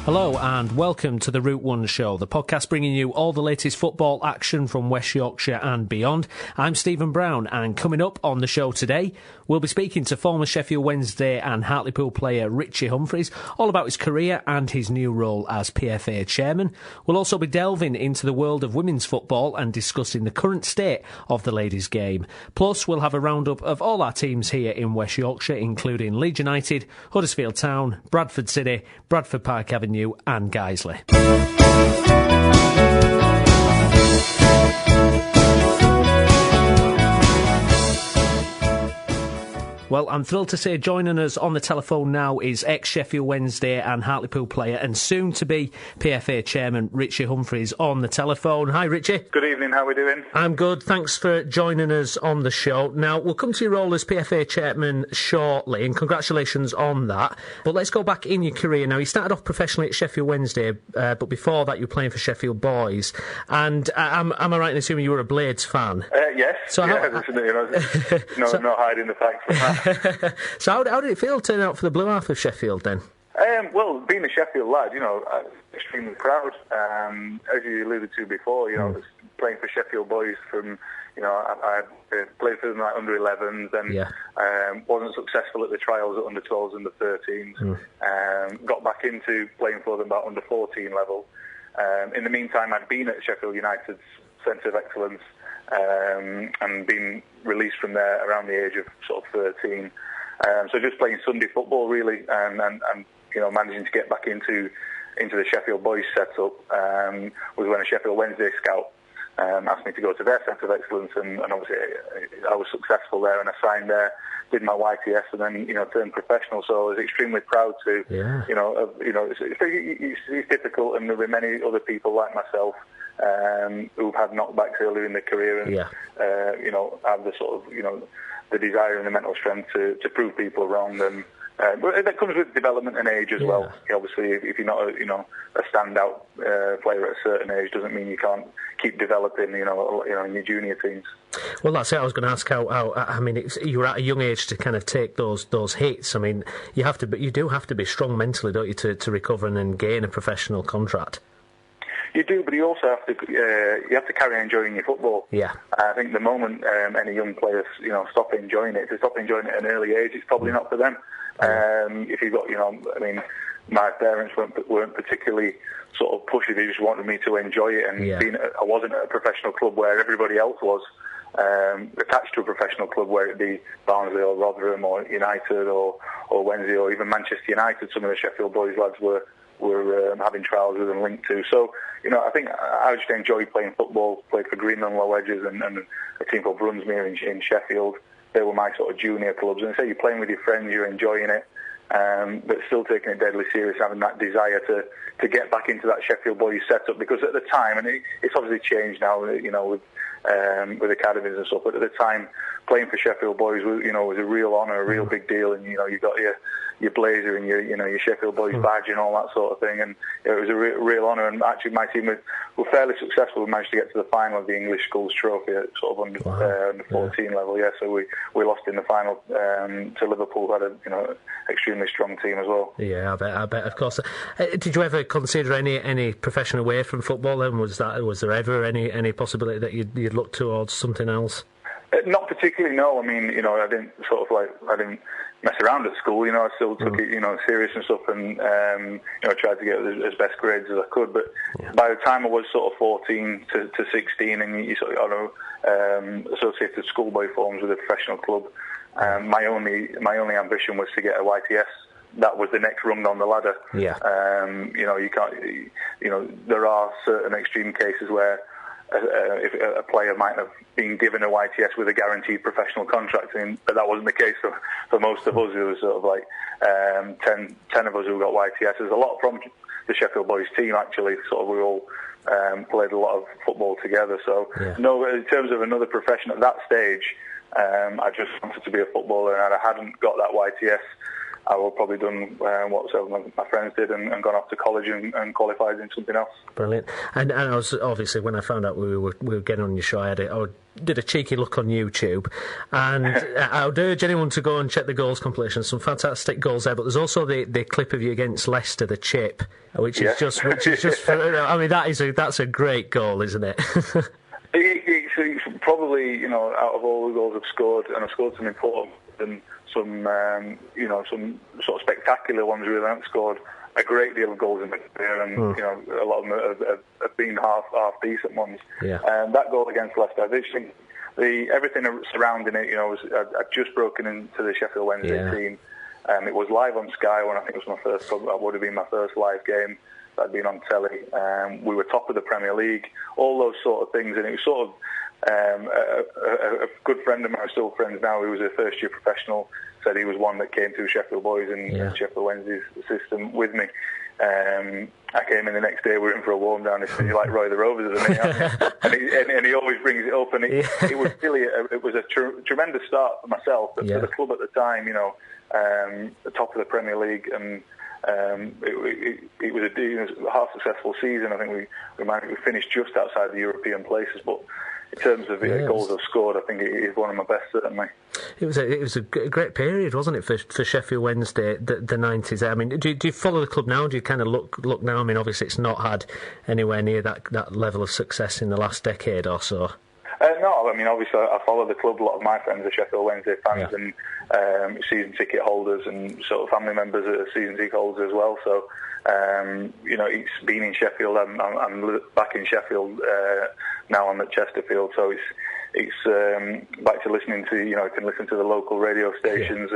Hello and welcome to the Route 1 Show, the podcast bringing you all the latest football action from West Yorkshire and beyond. I'm Stephen Brown, and coming up on the show today, we'll be speaking to former Sheffield Wednesday and Hartlepool player Ritchie Humphreys, all about his career and his new role as PFA chairman. We'll also be delving into the world of women's football and discussing the current state of the ladies' game. Plus, we'll have a roundup of all our teams here in West Yorkshire, including Leeds United, Huddersfield Town, Bradford City, Bradford Park Avenue and Guiseley. Well, I'm thrilled to say joining us on the telephone now is ex-Sheffield Wednesday and Hartlepool player and soon-to-be PFA chairman Ritchie Humphreys on the telephone. Hi, Ritchie. Good evening, how are we doing? I'm good, thanks for joining us on the show. Now, we'll come to your role as PFA chairman shortly, and congratulations on that. But let's go back in your career now. You started off professionally at Sheffield Wednesday, but before that you were playing for Sheffield Boys. And am I right in assuming you were a Blades fan? Yes, so no hiding the facts from that. So how did it feel turning out for the blue half of Sheffield then? Well, being a Sheffield lad, I'm extremely proud. As you alluded to before, playing for Sheffield Boys from, I played for them like under 11s and wasn't successful at the trials at under 12s and the 13s. Got back into playing for them about under 14 level. In the meantime, I'd been at Sheffield United's Centre of Excellence and been released from there around the age of sort of 13. So just playing Sunday football really, and managing to get back into the Sheffield Boys setup was when a Sheffield Wednesday scout asked me to go to their Centre of Excellence, and obviously I was successful there and I signed there, did my YTS and then turned professional. So I was extremely proud to it's difficult, and there were many other people like myself who've had knockbacks earlier in their career and have the sort of the desire and the mental strength to prove people wrong. And but that comes with development and age as well. Obviously, if you're not a standout player at a certain age, doesn't mean you can't keep developing. In your junior teams. Well, that's it. I was going to ask how you were at a young age to kind of take those hits. I mean, you do have to be strong mentally, don't you, to recover and then gain a professional contract. You do, but you also have to carry on enjoying your football. Yeah. I think the moment any young players stop enjoying it, to stop enjoying it at an early age, it's probably not for them. If you've got my parents weren't particularly sort of pushy. They just wanted me to enjoy it, and I wasn't at a professional club where everybody else was attached to a professional club, where it be Barnsley or Rotherham or United or Wednesday or even Manchester United. Some of the Sheffield Boys lads were having trials with and linked to. So, I think I just enjoyed playing football, played for Greenland Low Edges and a team called Brunsmere in Sheffield. They were my sort of junior clubs. And so you're playing with your friends, you're enjoying it, but still taking it deadly serious, having that desire to get back into that Sheffield Boys setup. Because at the time, and it's obviously changed now, with academies and stuff, but at the time, playing for Sheffield Boys was a real honour, a real big deal, and you got your blazer and your Sheffield Boys badge and all that sort of thing, and it was a real honour. And actually, my team were fairly successful. We managed to get to the final of the English Schools Trophy at sort of under 14 level. Yeah, so we lost in the final to Liverpool, who had a extremely strong team as well. Yeah, I bet. Of course. Did you ever consider any profession away from football? Then was there ever any possibility that you'd look towards something else? Not particularly, no. I mean, I didn't mess around at school. I still took it, serious and stuff, and tried to get as best grades as I could. But by the time I was sort of 14 to 16, and you sort of associated schoolboy forms with a professional club, my only ambition was to get a YTS. That was the next rung on the ladder. Yeah. You can't. There are certain extreme cases where if a player might have been given a YTS with a guaranteed professional contract, but that wasn't the case for most of us. It was sort of like 10 of us who got YTS. There's a lot from the Sheffield Boys team, actually. Sort of we all played a lot of football together. So no, in terms of another profession at that stage, I just wanted to be a footballer, and I hadn't got that YTS, I would have probably done what some of my friends did and gone off to college and qualified in something else. Brilliant. And I was obviously, when I found out we were getting on your show, I did a cheeky look on YouTube, and I would urge anyone to go and check the goals compilation. Some fantastic goals there, but there's also the clip of you against Leicester, the chip, which is just I mean, that's a great goal, isn't it? It's probably, out of all the goals I've scored, and I've scored some important and some some sort of spectacular ones. Really, I haven't scored a great deal of goals in my career, and a lot of them have been half decent ones. Yeah. That goal against Leicester, I just think everything surrounding it. I'd just broken into the Sheffield Wednesday team. It was live on Sky when I think it was that would have been my first live game. I'd been on telly. We were top of the Premier League, all those sort of things, and it was sort of a good friend of mine, still friends now, who was a first-year professional, said he was one that came through Sheffield Boys and Sheffield Wednesday's system with me. I came in the next day, we were in for a warm down. He said, "You like Roy the Rovers at the minute?" and he always brings it up, and it was really it was a tremendous start for myself, but for the club at the time, the top of the Premier League, and it was a half successful season. I think we finished just outside the European places, but in terms of goals I've scored, I think it is one of my best, certainly. It was a great period, wasn't it, for Sheffield Wednesday, the 90s? I mean, do you follow the club now? Do you kind of look now? I mean, obviously it's not had anywhere near that level of success in the last decade or so. No, I mean, obviously I follow the club. A lot of my friends are Sheffield Wednesday fans and season ticket holders, and sort of family members are season ticket holders as well. So, it's been in Sheffield. I'm back in Sheffield now. I'm at Chesterfield, so it's back to listening to, I can listen to the local radio stations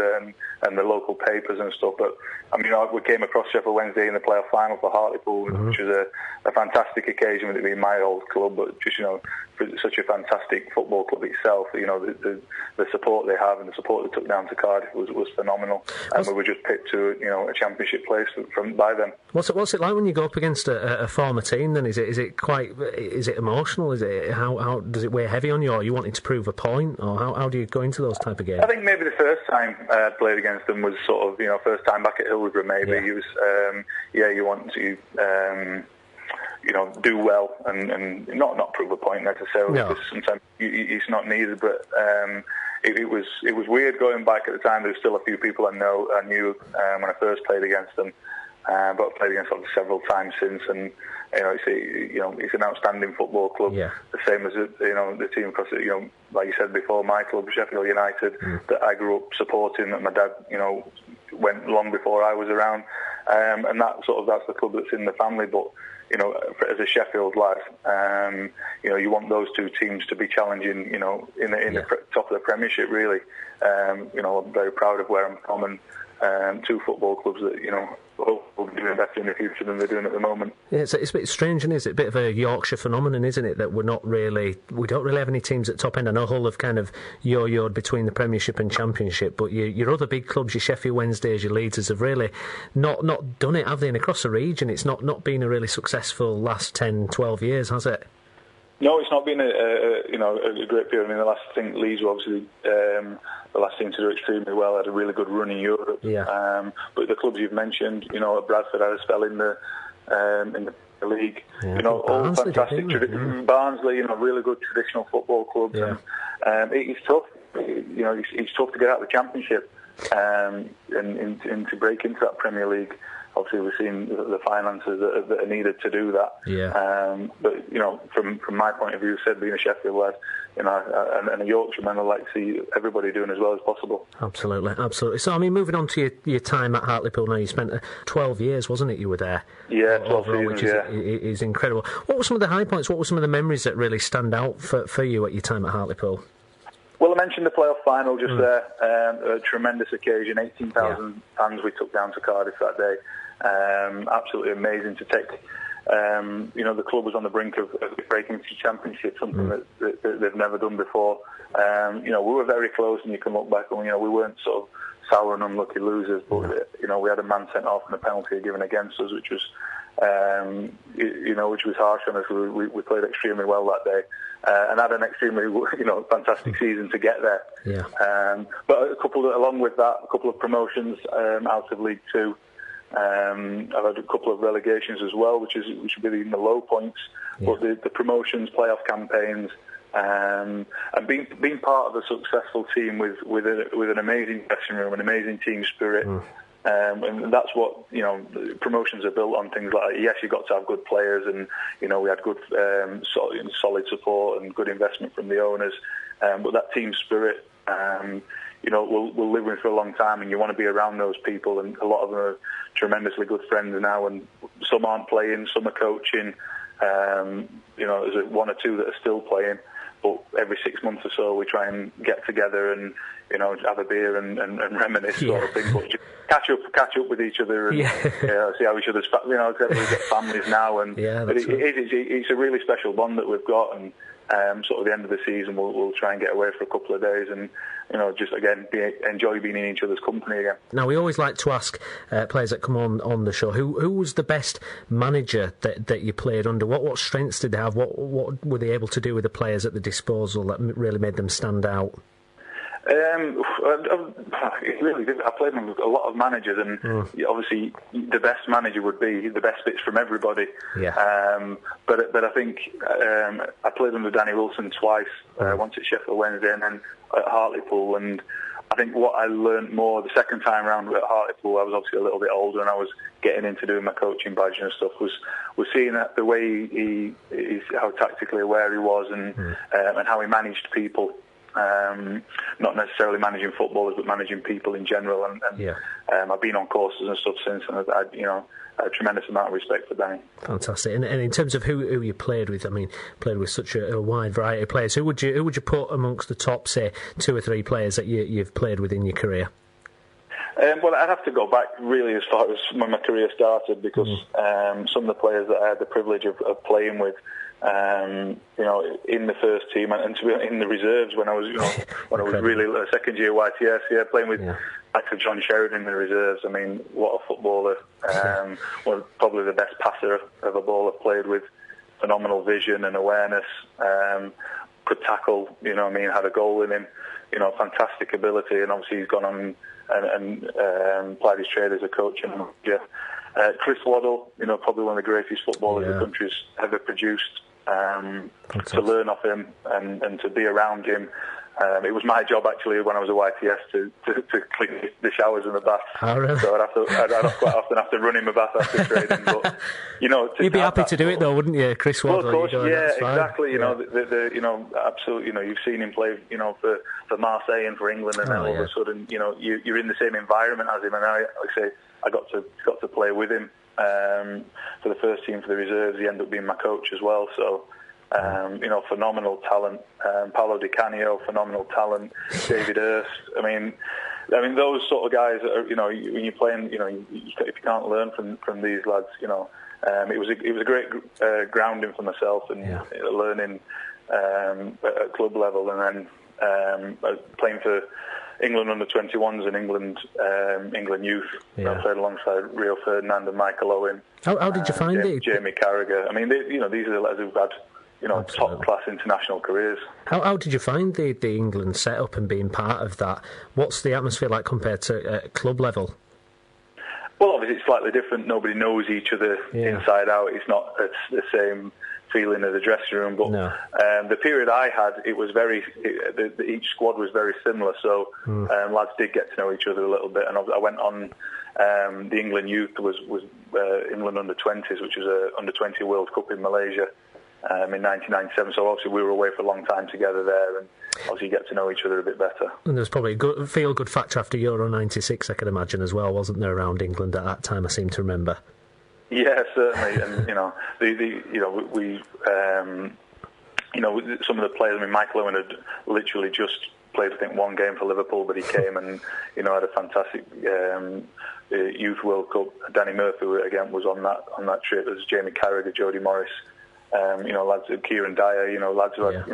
and the local papers and stuff. But I mean, we came across Sheffield Wednesday in the playoff final for Hartlepool, which was a fantastic occasion with it being my old club, but just, for such a fantastic football club itself, the support they have and the support they took down to Cardiff was phenomenal, and we were just picked to a championship place by them. What's it like when you go up against a former team? Then is it emotional? Is it how does it weigh heavy on you? Or are you wanting to prove a point, or how do you go into those type of games? I think maybe the first time I played against them was sort of first time back at Hillsborough. Maybe it was you want to do well and not prove a point necessarily, because sometimes it's not needed. But it was weird going back at the time. There was still a few people I knew when I first played against them, but I've played against them several times since, and it's an outstanding football club, the same as the team across it. Like you said before, my club, Sheffield United, that I grew up supporting, that my dad went long before I was around, and that's the club that's in the family. But as a Sheffield lad, you want those two teams to be challenging, in the top of the Premiership, really. I'm very proud of where I'm from, and two football clubs that, will be doing better in the future than they're doing at the moment. Yeah, it's a bit strange, isn't it? It's a bit of a Yorkshire phenomenon, isn't it, that we don't really have any teams at top end. I know Hull have kind of yo-yoed between the Premiership and Championship, but your other big clubs, your Sheffield Wednesdays, your Leeds, have really not done it, have they? And across the region, it's not been a really successful last 10, 12 years, has it? No, it's not been a great period. I mean, Leeds were obviously the last team to do extremely well. Had a really good run in Europe. Yeah. But the clubs you've mentioned, Bradford had a spell in the league. Yeah, all fantastic. Barnsley, really good traditional football clubs. Yeah. And it's tough. It's tough to get out of the Championship and to break into that Premier League. Obviously, we've seen the finances that are needed to do that. Yeah. But from my point of view, being a Sheffield lad, and a Yorkshireman, I like to see everybody doing as well as possible. Absolutely. So, I mean, moving on to your time at Hartlepool now, you spent 12 years, wasn't it? You were there. Yeah, 12 overall, seasons, which is incredible. What were some of the high points? What were some of the memories that really stand out for you at your time at Hartlepool? Well, I mentioned the playoff final just there. A tremendous occasion. 18,000 fans we took down to Cardiff that day. Absolutely amazing to take. The club was on the brink of breaking into the Championship, something that they've never done before. We were very close, and you can look back and we weren't sort of sour and unlucky losers, but we had a man sent off and a penalty given against us, which was which was harsh on us. We played extremely well that day, and had an extremely fantastic season to get there. Yeah. But along with that, a couple of promotions out of League Two. I've had a couple of relegations as well, which would be in the low points. Yeah. But the promotions, playoff campaigns, And being part of a successful team with an amazing dressing room, an amazing team spirit, and that's what promotions are built on. Things like, yes, you've got to have good players, and we had good solid support and good investment from the owners, but that team spirit, we'll live with for a long time, and you want to be around those people. And a lot of them are tremendously good friends now, and some aren't playing, some are coaching. There's one or two that are still playing. But every 6 months or so, we try and get together and have a beer and reminisce, sort of thing. But just catch up with each other and see how each other's we've got families now, and it's a really special bond that we've got. And sort of the end of the season, we'll try and get away for a couple of days and just again enjoy being in each other's company again. Now, we always like to ask players that come on the show who was the best manager that you played under. What strengths did they have? What were they able to do with the players at the disposal that really made them stand out? Really, I played with a lot of managers, and obviously the best manager would be the best bits from everybody. But I think I played under Danny Wilson twice, once at Sheffield Wednesday and then at Hartlepool. And I think what I learned more the second time round at Hartlepool, I was obviously a little bit older and I was getting into doing my coaching badge and stuff, was seeing that the way how tactically aware he was and how he managed people. Not necessarily managing footballers, but managing people in general. And I've been on courses and stuff since, and I a tremendous amount of respect for Danny. Fantastic. And in terms of who you played with, I mean, played with such a wide variety of players. Who would you put amongst the top, say, 2 or 3 players that you've played with in your career? Well, I'd have to go back really as far as when my career started, because some of the players that I had the privilege of playing with, in the first team and to be in the reserves when I was, when I was really a second year YTS, playing with Dr. John Sheridan in the reserves. I mean, what a footballer! Probably the best passer of a ball I've played with. Phenomenal vision and awareness. Could tackle. Had a goal in him. Fantastic ability, and obviously he's gone on and applied his trade as a coach and manager. Chris Waddle, probably one of the greatest footballers the country's ever produced. To learn off him and to be around him. It was my job actually when I was a YTS to clean the showers and the bath. Oh, really? So I'd quite often have to run in my bath after training. But you'd be happy to do it though, wouldn't you, Chris Waddle? Well, of course, exactly. Absolutely. You've seen him play, for Marseille and for England, and then all of a sudden, you're in the same environment as him. And I got to play with him for the first team for the reserves. He ended up being my coach as well. So. Phenomenal talent. Paolo Di Canio, phenomenal talent. David Hurst. I mean, those sort of guys that are, when you're playing, if you can't learn from these lads, it was a great grounding for myself and learning at club level, and then playing for England under-21s and England youth. I played alongside Rio Ferdinand and Michael Owen. How did you find it? Jamie Carragher. I mean, these are the lads who've had top-class international careers. How did you find the England setup and being part of that? What's the atmosphere like compared to club level? Well, obviously it's slightly different. Nobody knows each other inside out. It's not the same feeling of the dressing room. But the period I had, it was each squad was very similar. So lads did get to know each other a little bit. And I went on the England youth was England under-20s, which was a under-20 World Cup in Malaysia. In 1997, so obviously we were away for a long time together there, and obviously you get to know each other a bit better. And there was probably a feel-good factor after Euro '96, I can imagine as well, wasn't there, around England at that time? I seem to remember. Yeah, certainly, and some of the players. I mean, Michael Owen had literally just played, I think, one game for Liverpool, but he came and had a fantastic Youth World Cup. Danny Murphy again was on that trip. There's Jamie Carragher, Jody Morris. Lads, Kieran Dyer, lads who had,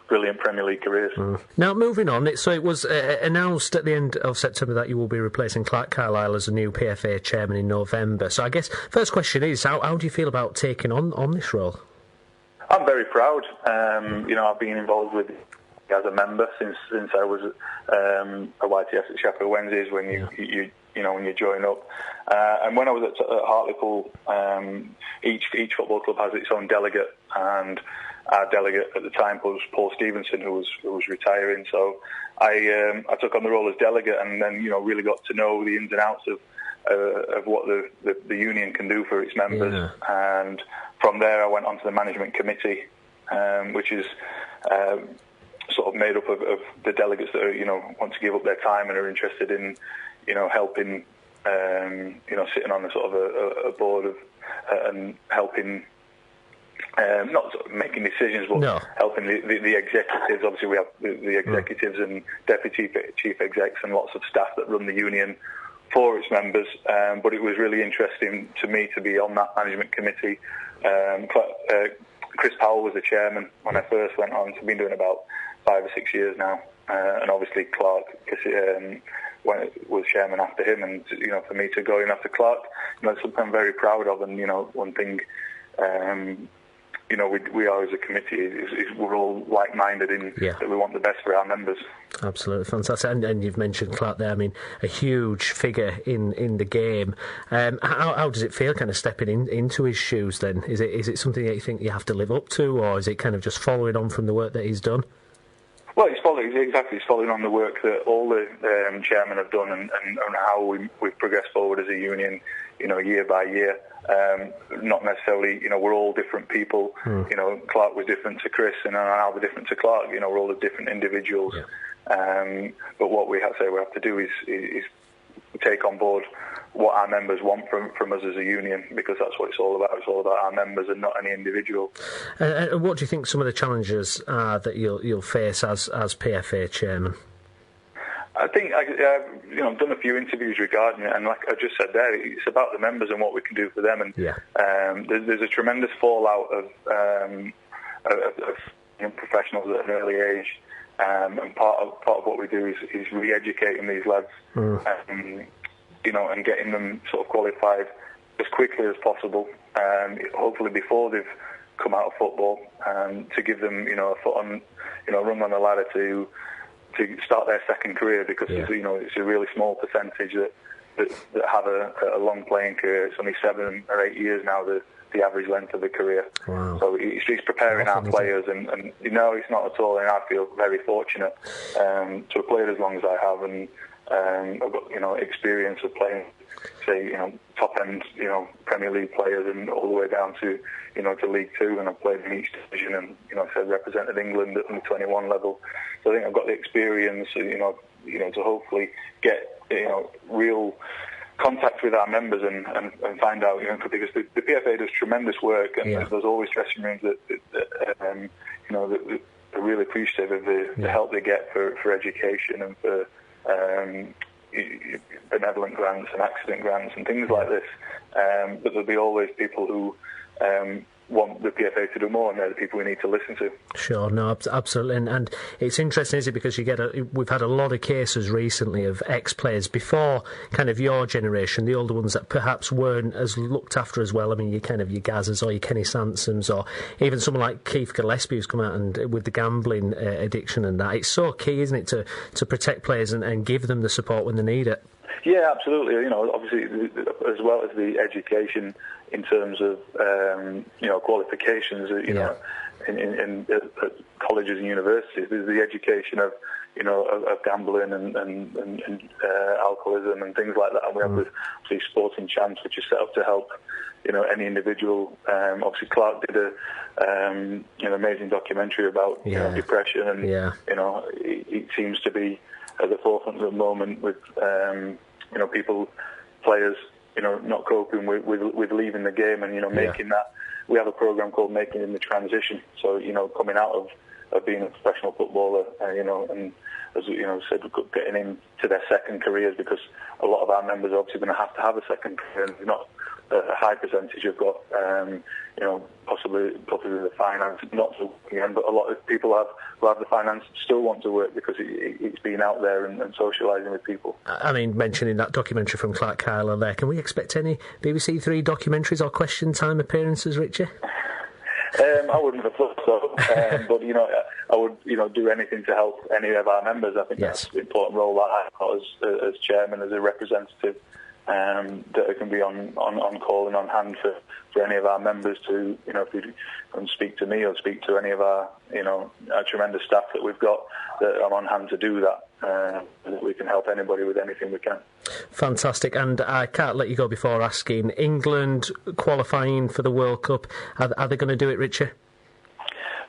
brilliant Premier League careers. Now, moving on, so it was announced at the end of September that you will be replacing Clark Carlisle as the new PFA chairman in November. So I guess first question is, how do you feel about taking on this role? I'm very proud. I've been involved with as a member since I was a YTS at Sheffield Wednesdays when you when you join up. And when I was at Hartlepool, each football club has its own delegate, and our delegate at the time was Paul Stevenson, who was retiring. So I took on the role as delegate, and then really got to know the ins and outs of what the union can do for its members. Yeah. And from there, I went on to the management committee, which is sort of made up of the delegates that want to give up their time and are interested in helping, sitting on a sort of a board of and helping. Not sort of making decisions, but helping the executives. Obviously, we have the executives and deputy chief execs and lots of staff that run the union for its members. But it was really interesting to me to be on that management committee. Chris Powell was the chairman when I first went on. So I've been doing about 5 or 6 years now. And obviously Clark was chairman after him. And for me to go in after Clark, it's something I'm very proud of. And one thing. We are as a committee is we're all like-minded in that we want the best for our members. Absolutely fantastic. And you've mentioned Clark there. I mean, a huge figure in the game. How does it feel, kind of stepping into his shoes? Then is it something that you think you have to live up to, or is it kind of just following on from the work that he's done? Well, it's following on the work that all the chairmen have done, and how we've progressed forward as a union, year by year. Not necessarily, we're all different people. Clark was different to Chris, and I'll be different to Clark. We're all different individuals. Yeah. But what we have to do is take on board what our members want from us as a union, because that's what it's all about. It's all about our members and not any individual. What do you think some of the challenges are that you'll face as PFA chairman? I think I've done a few interviews regarding it, and like I just said there, it's about the members and what we can do for them. And there's a tremendous fallout of professionals at an early age, and part of what we do is re-educating these lads, and getting them sort of qualified as quickly as possible, hopefully before they've come out of football, to give them a foot on, run on the ladder to start their second career, because it's a really small percentage that have a long playing career. It's only 7 or 8 years now, the average length of the career. Wow. So it's preparing our players, and it's not at all. And I feel very fortunate to have played as long as I have, and I've got experience of playing, say, top end Premier League players, and all the way down to to League Two, and I've played in each division, and I represented England at under 21 level. So I think I've got the experience, to hopefully get real contact with our members and find out, because the PFA does tremendous work, and there's always dressing rooms that are really appreciative of the help they get for education and for benevolent grants and accident grants and things like this. But there'll be always people who want the PFA to do more, and they're the people we need to listen to. Sure, no, absolutely, and it's interesting, is it, because we've had a lot of cases recently of ex-players before kind of your generation, the older ones that perhaps weren't as looked after as well. I mean, your Gazas or your Kenny Sansons, or even someone like Keith Gillespie, who's come out and with the gambling addiction and that. It's so key, isn't it, to protect players and give them the support when they need it. Yeah, absolutely. Obviously, as well as the education in terms of qualifications, in colleges and universities, there's the education of gambling and alcoholism and things like that. And we have the Sporting Chance, which is set up to help any individual. Obviously, Clark did an amazing documentary about depression, and it seems to be at the forefront at the moment with players not coping with leaving the game, and making that. We have a program called Making in the Transition. So coming out of being a professional footballer, and as said, getting into their second careers, because a lot of our members are obviously going to have a second career, and not a high percentage have got possibly the finance not to work again, but a lot of people who have the finance still want to work, because it's being out there and socialising with people. I mean, mentioning that documentary from Clark Kyler there, can we expect any BBC Three documentaries or Question Time appearances, Ritchie? I wouldn't have thought so, but I would do anything to help any of our members. I think that's an important role that I've got as chairman, as a representative, that can be on call and on hand for any of our members to, if you come speak to me or speak to any of our tremendous staff that we've got, that I'm on hand to do that. That we can help anybody with anything we can. Fantastic, and I can't let you go before asking, England qualifying for the World Cup, are they going to do it, Ritchie?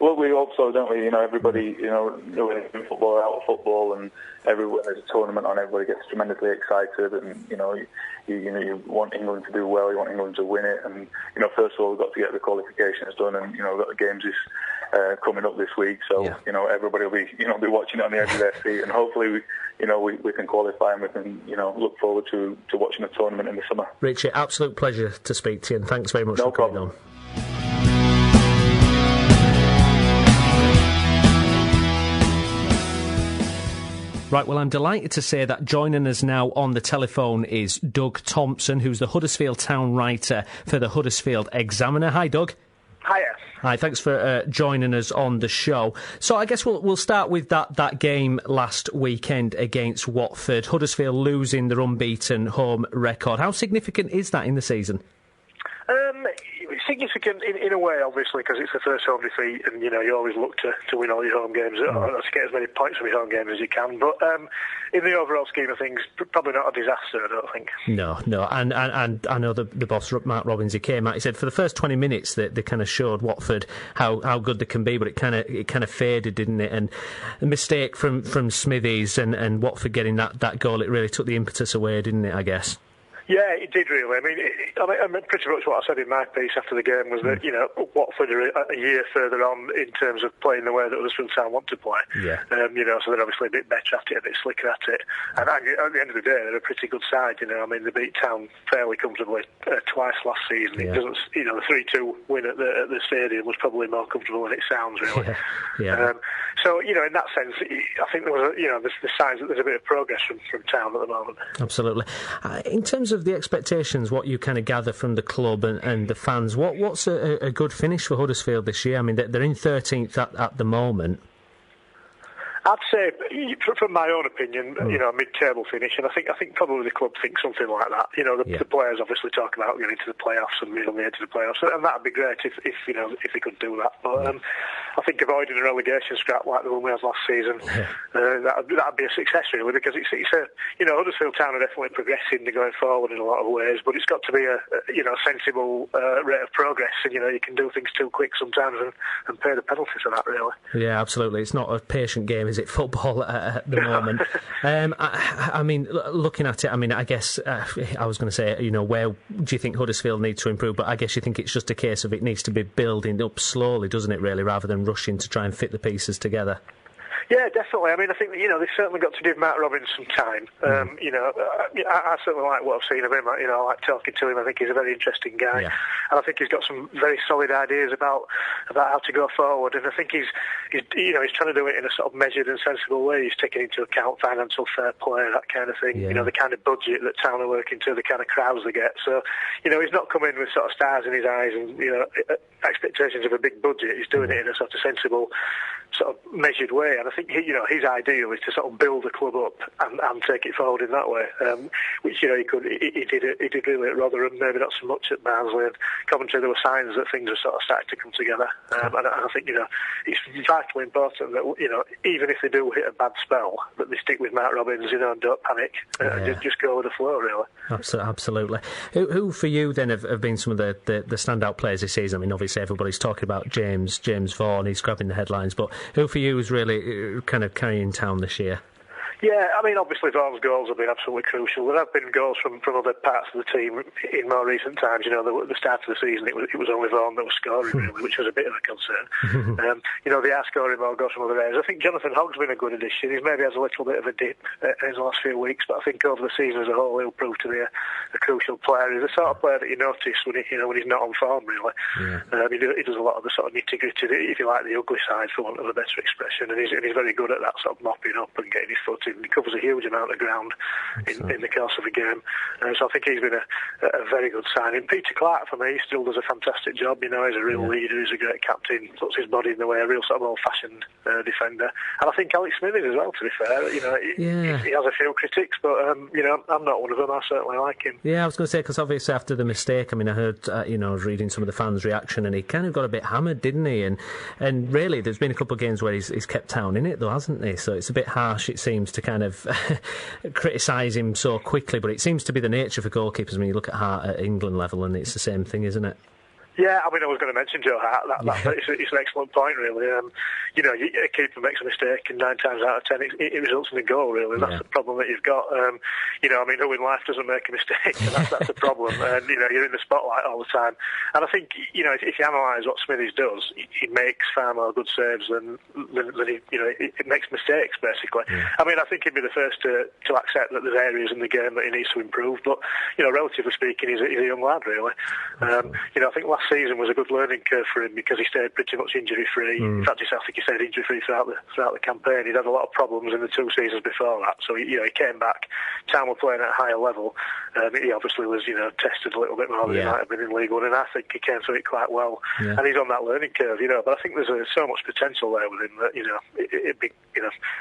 Well, we hope so, don't we? Everybody, in football, out of football, and everywhere there's a tournament on, everybody gets tremendously excited, and you want England to do well, you want England to win it, and first of all we've got to get the qualifications done, and we've got the games coming up this week, so everybody will be watching it on the edge of their seat, and hopefully we can qualify, and we can look forward to watching the tournament in the summer. Richard, absolute pleasure to speak to you, and thanks very much for coming on. Right, well, I'm delighted to say that joining us now on the telephone is Doug Thompson, who's the Huddersfield Town writer for the Huddersfield Examiner. Hi, Doug. Hiya. Hi, thanks for joining us on the show. So I guess we'll start with that game last weekend against Watford. Huddersfield losing their unbeaten home record. How significant is that in the season? Significant in a way, obviously, because it's the first home defeat, and you always look to win all your home games, to get as many points from your home games as you can. But in the overall scheme of things, probably not a disaster, I don't think. No, and I know the boss, Mark Robbins, he came out. He said for the first 20 minutes they kind of showed Watford how good they can be, but it kind of faded, didn't it? And a mistake from Smithies and Watford getting that goal, it really took the impetus away, didn't it? I guess. Yeah, it did really. I mean, pretty much what I said in my piece after the game was that, Watford are a year further on in terms of playing the way that Huddersfield Town want to play. Yeah. So they're obviously a bit better at it, a bit slicker at it. And at the end of the day, they're a pretty good side, they beat Town fairly comfortably twice last season. Yeah. It doesn't, the 3-2 win at the stadium was probably more comfortable than it sounds, really. Yeah. So, in that sense, I think there was, there's signs that there's a bit of progress from Town at the moment. Absolutely. In terms of the expectations, what you kind of gather from the club and the fans, what's a good finish for Huddersfield this year? I mean, they're in 13th at the moment. I'd say, from my own opinion, a mid-table finish, and I think probably the club thinks something like that. The players obviously talk about getting to the playoffs and being on the edge of the playoffs, and that'd be great if they could do that. But I think avoiding a relegation scrap like the one we had last season, that'd be a success really, because it's Huddersfield Town are definitely progressing, they're going forward in a lot of ways, but it's got to be a sensible rate of progress, and you can do things too quick sometimes and pay the penalty for that really. Yeah, absolutely. It's not a patient game, is it, football at the moment? I mean, looking at it, I guess I was going to say, where do you think Huddersfield need to improve? But I guess you think it's just a case of it needs to be building up slowly, doesn't it, really, rather than rushing to try and fit the pieces together? Yeah, definitely. I mean, I think they've certainly got to give Mark Robbins some time. I certainly like what I've seen of him. I like talking to him. I think he's a very interesting guy, and I think he's got some very solid ideas about how to go forward. And I think he's trying to do it in a sort of measured and sensible way. He's taking into account financial fair play, that kind of thing. Yeah. The kind of budget that Town are working to, the kind of crowds they get. So, he's not coming with sort of stars in his eyes and expectations of a big budget. He's doing it in a sort of sensible, sort of measured way. And I think his ideal is to sort of build the club up and take it forward in that way, which he did really at Rotherham, maybe not so much at Barnsley, and Coventry. There were signs that things were sort of starting to come together, and I think it's vitally important that even if they do hit a bad spell, that they stick with Mark Robbins, and don't panic, and just go with the flow really. Absolutely. Who for you then have been some of the standout players this season? I mean, obviously everybody's talking about James Vaughan, he's grabbing the headlines, but who for you is really kind of carrying Town this year? Yeah, I mean, obviously Vaughan's goals have been absolutely crucial. There have been goals from other parts of the team in more recent times. At the start of the season, it was only Vaughan that was scoring, really, which was a bit of a concern. They are scoring more goals from other areas. I think Jonathan Hogg's been a good addition. He maybe has a little bit of a dip in the last few weeks, but I think over the season as a whole, he'll prove to be a crucial player. He's the sort of player that you notice when he's not on form, really. Yeah. He does a lot of the sort of nitty-gritty, if you like, the ugly side, for want of a better expression, and he's very good at that sort of mopping up and getting his foot passing. He covers a huge amount of ground in the course of a game. So I think he's been a very good signing. Peter Clark, for me, still does a fantastic job. He's a real leader, he's a great captain, puts his body in the way, a real sort of old-fashioned defender. And I think Alex Smithies as well, to be fair. He has a few critics, but, I'm not one of them. I certainly like him. Yeah, I was going to say, because obviously after the mistake, I heard, I was reading some of the fans' reaction, and he kind of got a bit hammered, didn't he? And really, there's been a couple of games where he's kept Town in it, though, hasn't he? So it's a bit harsh, it seems, to kind of criticise him so quickly, but it seems to be the nature for goalkeepers when you look at Hart at England level, and it's the same thing, isn't it? Yeah, I was going to mention Joe Hart. It's an excellent point, really. A keeper makes a mistake, and 9 times out of 10, it results in a goal, really. That's the problem that you've got. Who in life doesn't make a mistake? And that's a problem. And, you're in the spotlight all the time. And I think, if you analyse what Smithies does, he makes far more good saves than he makes mistakes, basically. Yeah. I think he'd be the first to accept that there's areas in the game that he needs to improve. But, relatively speaking, he's a young lad, really. I think last season was a good learning curve for him because he stayed pretty much injury-free. In fact, I think he stayed injury-free throughout the campaign. He'd had a lot of problems in the 2 seasons before that, so he came back. Town were playing at a higher level. He obviously was tested a little bit more than he might have been in League One, and I think he came through it quite well. Yeah. And he's on that learning curve, but I think there's so much potential there with him that it'd be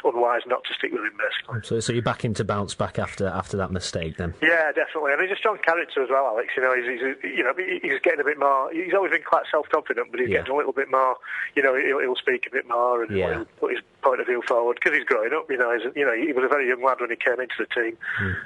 unwise not to stick with him, basically. So you're back him to bounce back after that mistake, then? Yeah, definitely. And he's a strong character as well, Alex. He's getting a bit more. He's always been quite self-confident, but he's getting a little bit more. He'll speak a bit more and he'll put his point of view forward because he's growing up. He was a very young lad when he came into the team,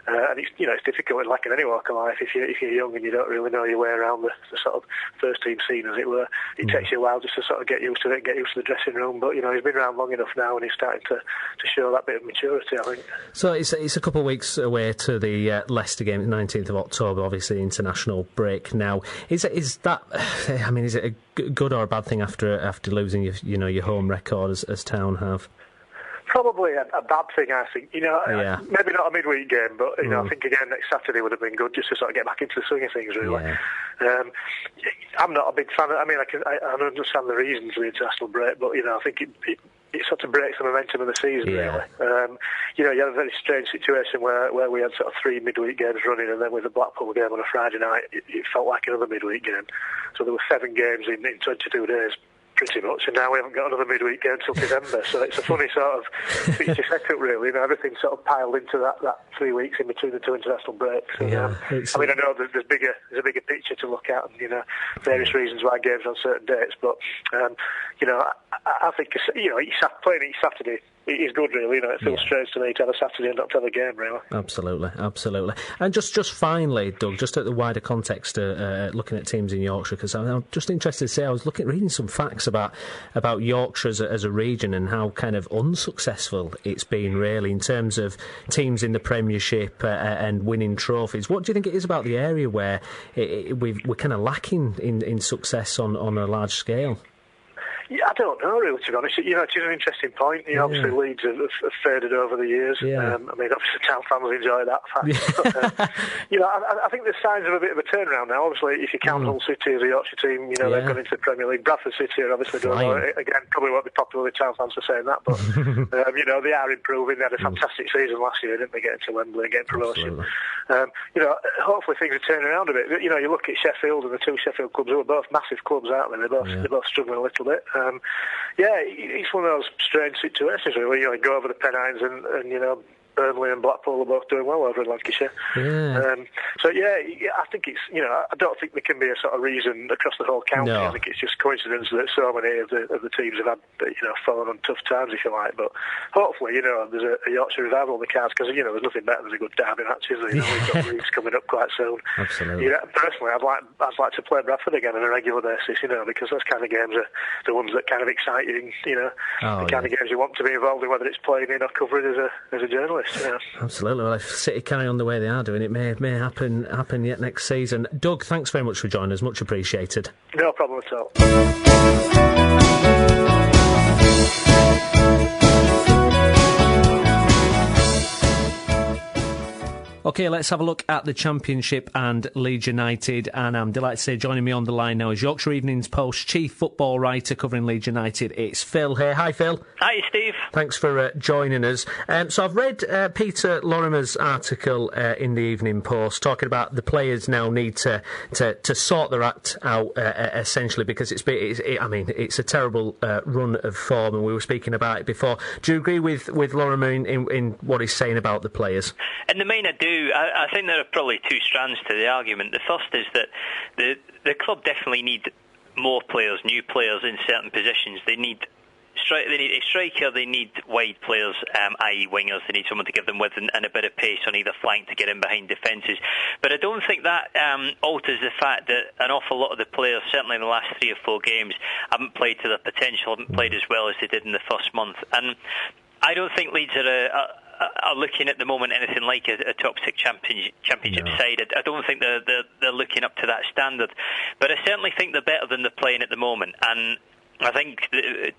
and it's difficult, like in any walk of life, if you're young and you don't really know your way around the sort of first team scene, as it were. It takes you a while just to sort of get used to it, get used to the dressing room. But he's been around long enough now, and he's starting to show that bit of maturity, I think. So it's a couple of weeks away to the Leicester game, 19th of October. Obviously, international break now. Is that? Is it a good or a bad thing after losing your home record as Town have? Probably a bad thing, I think. Maybe not a midweek game, but I think again next Saturday would have been good just to sort of get back into the swing of things, really. Yeah. I'm not a big fan. I understand the reasons for the international break, but I think it sort of breaks the momentum of the season, really. You had a very strange situation where we had sort of 3 midweek games running, and then with the Blackpool game on a Friday night, it felt like another midweek game. So there were 7 games in 22 days. Pretty much, and now we haven't got another midweek game until December, so it's a funny sort of feature setup, really. Everything's sort of piled into that 3 weeks in between the 2 international breaks. And, I know there's a bigger picture to look at, and various reasons why games on certain dates, but I think playing each Saturday is good, really. It feels strange to me to have a Saturday and not to have a game, really. Absolutely. And just finally, Doug, just at the wider context, looking at teams in Yorkshire, because I'm just interested to say I was reading some facts about Yorkshire as a region and how kind of unsuccessful it's been, really, in terms of teams in the Premiership and winning trophies. What do you think it is about the area where we're kind of lacking in success on a large scale? Yeah, I don't know, really, to be honest. It is an interesting point. Obviously, Leeds have faded over the years. Yeah. Obviously, Town fans enjoy that fact. Yeah. But, I think there's signs of a bit of a turnaround now. Obviously, if you count Hull City as a Yorkshire team, they've gone into the Premier League. Bradford City are obviously doing well. Again, probably won't be popular with Town fans for saying that, but they are improving. They had a fantastic season last year, didn't they? Getting to Wembley and getting promotion. Hopefully things are turning around a bit. You look at Sheffield and the 2 Sheffield clubs, who are both massive clubs, aren't they? They're both struggling a little bit. It's one of those strange situations, really. You go over the Pennines and Burnley and Blackpool are both doing well over in Lancashire. Yeah. I think it's, I don't think there can be a sort of reason across the whole county. No. I think it's just coincidence that so many of the teams have had, fallen on tough times, if you like. But hopefully, there's a Yorkshire revival on the cards because, there's nothing better than a good derby match, is there? We've got Leeds coming up quite soon. Absolutely. Personally, I'd like to play Bradford again on a regular basis, because those kind of games are the ones that kind of excite you, the kind of games you want to be involved in, whether it's playing in or covering as a journalist. Yeah. Absolutely. Well, if City carry on the way they are doing, it may happen yet next season. Doug, thanks very much for joining us. Much appreciated. No problem at all. OK, let's have a look at the Championship and Leeds United, and I'm delighted to say joining me on the line now is Yorkshire Evening's Post chief football writer covering Leeds United. It's Phil here. Hi, Phil. Hi, Steve. Thanks for joining us. So I've read Peter Lorimer's article in the Evening Post talking about the players now need to sort their act out essentially, because it's a terrible run of form, and we were speaking about it before. Do you agree with Lorimer in what he's saying about the players? In the main, I do. I think there are probably two strands to the argument. The first is that the club definitely need more players, new players in certain positions. They need a striker, they need wide players, i.e. wingers. They need someone to give them width and a bit of pace on either flank to get in behind defences. But I don't think that alters the fact that an awful lot of the players, certainly in the last 3 or 4 games, haven't played to their potential, haven't played as well as they did in the first month. And I don't think Leeds are looking at the moment anything like a top 6 championship side. I don't think they're looking up to that standard, but I certainly think they're better than they're playing at the moment. And I think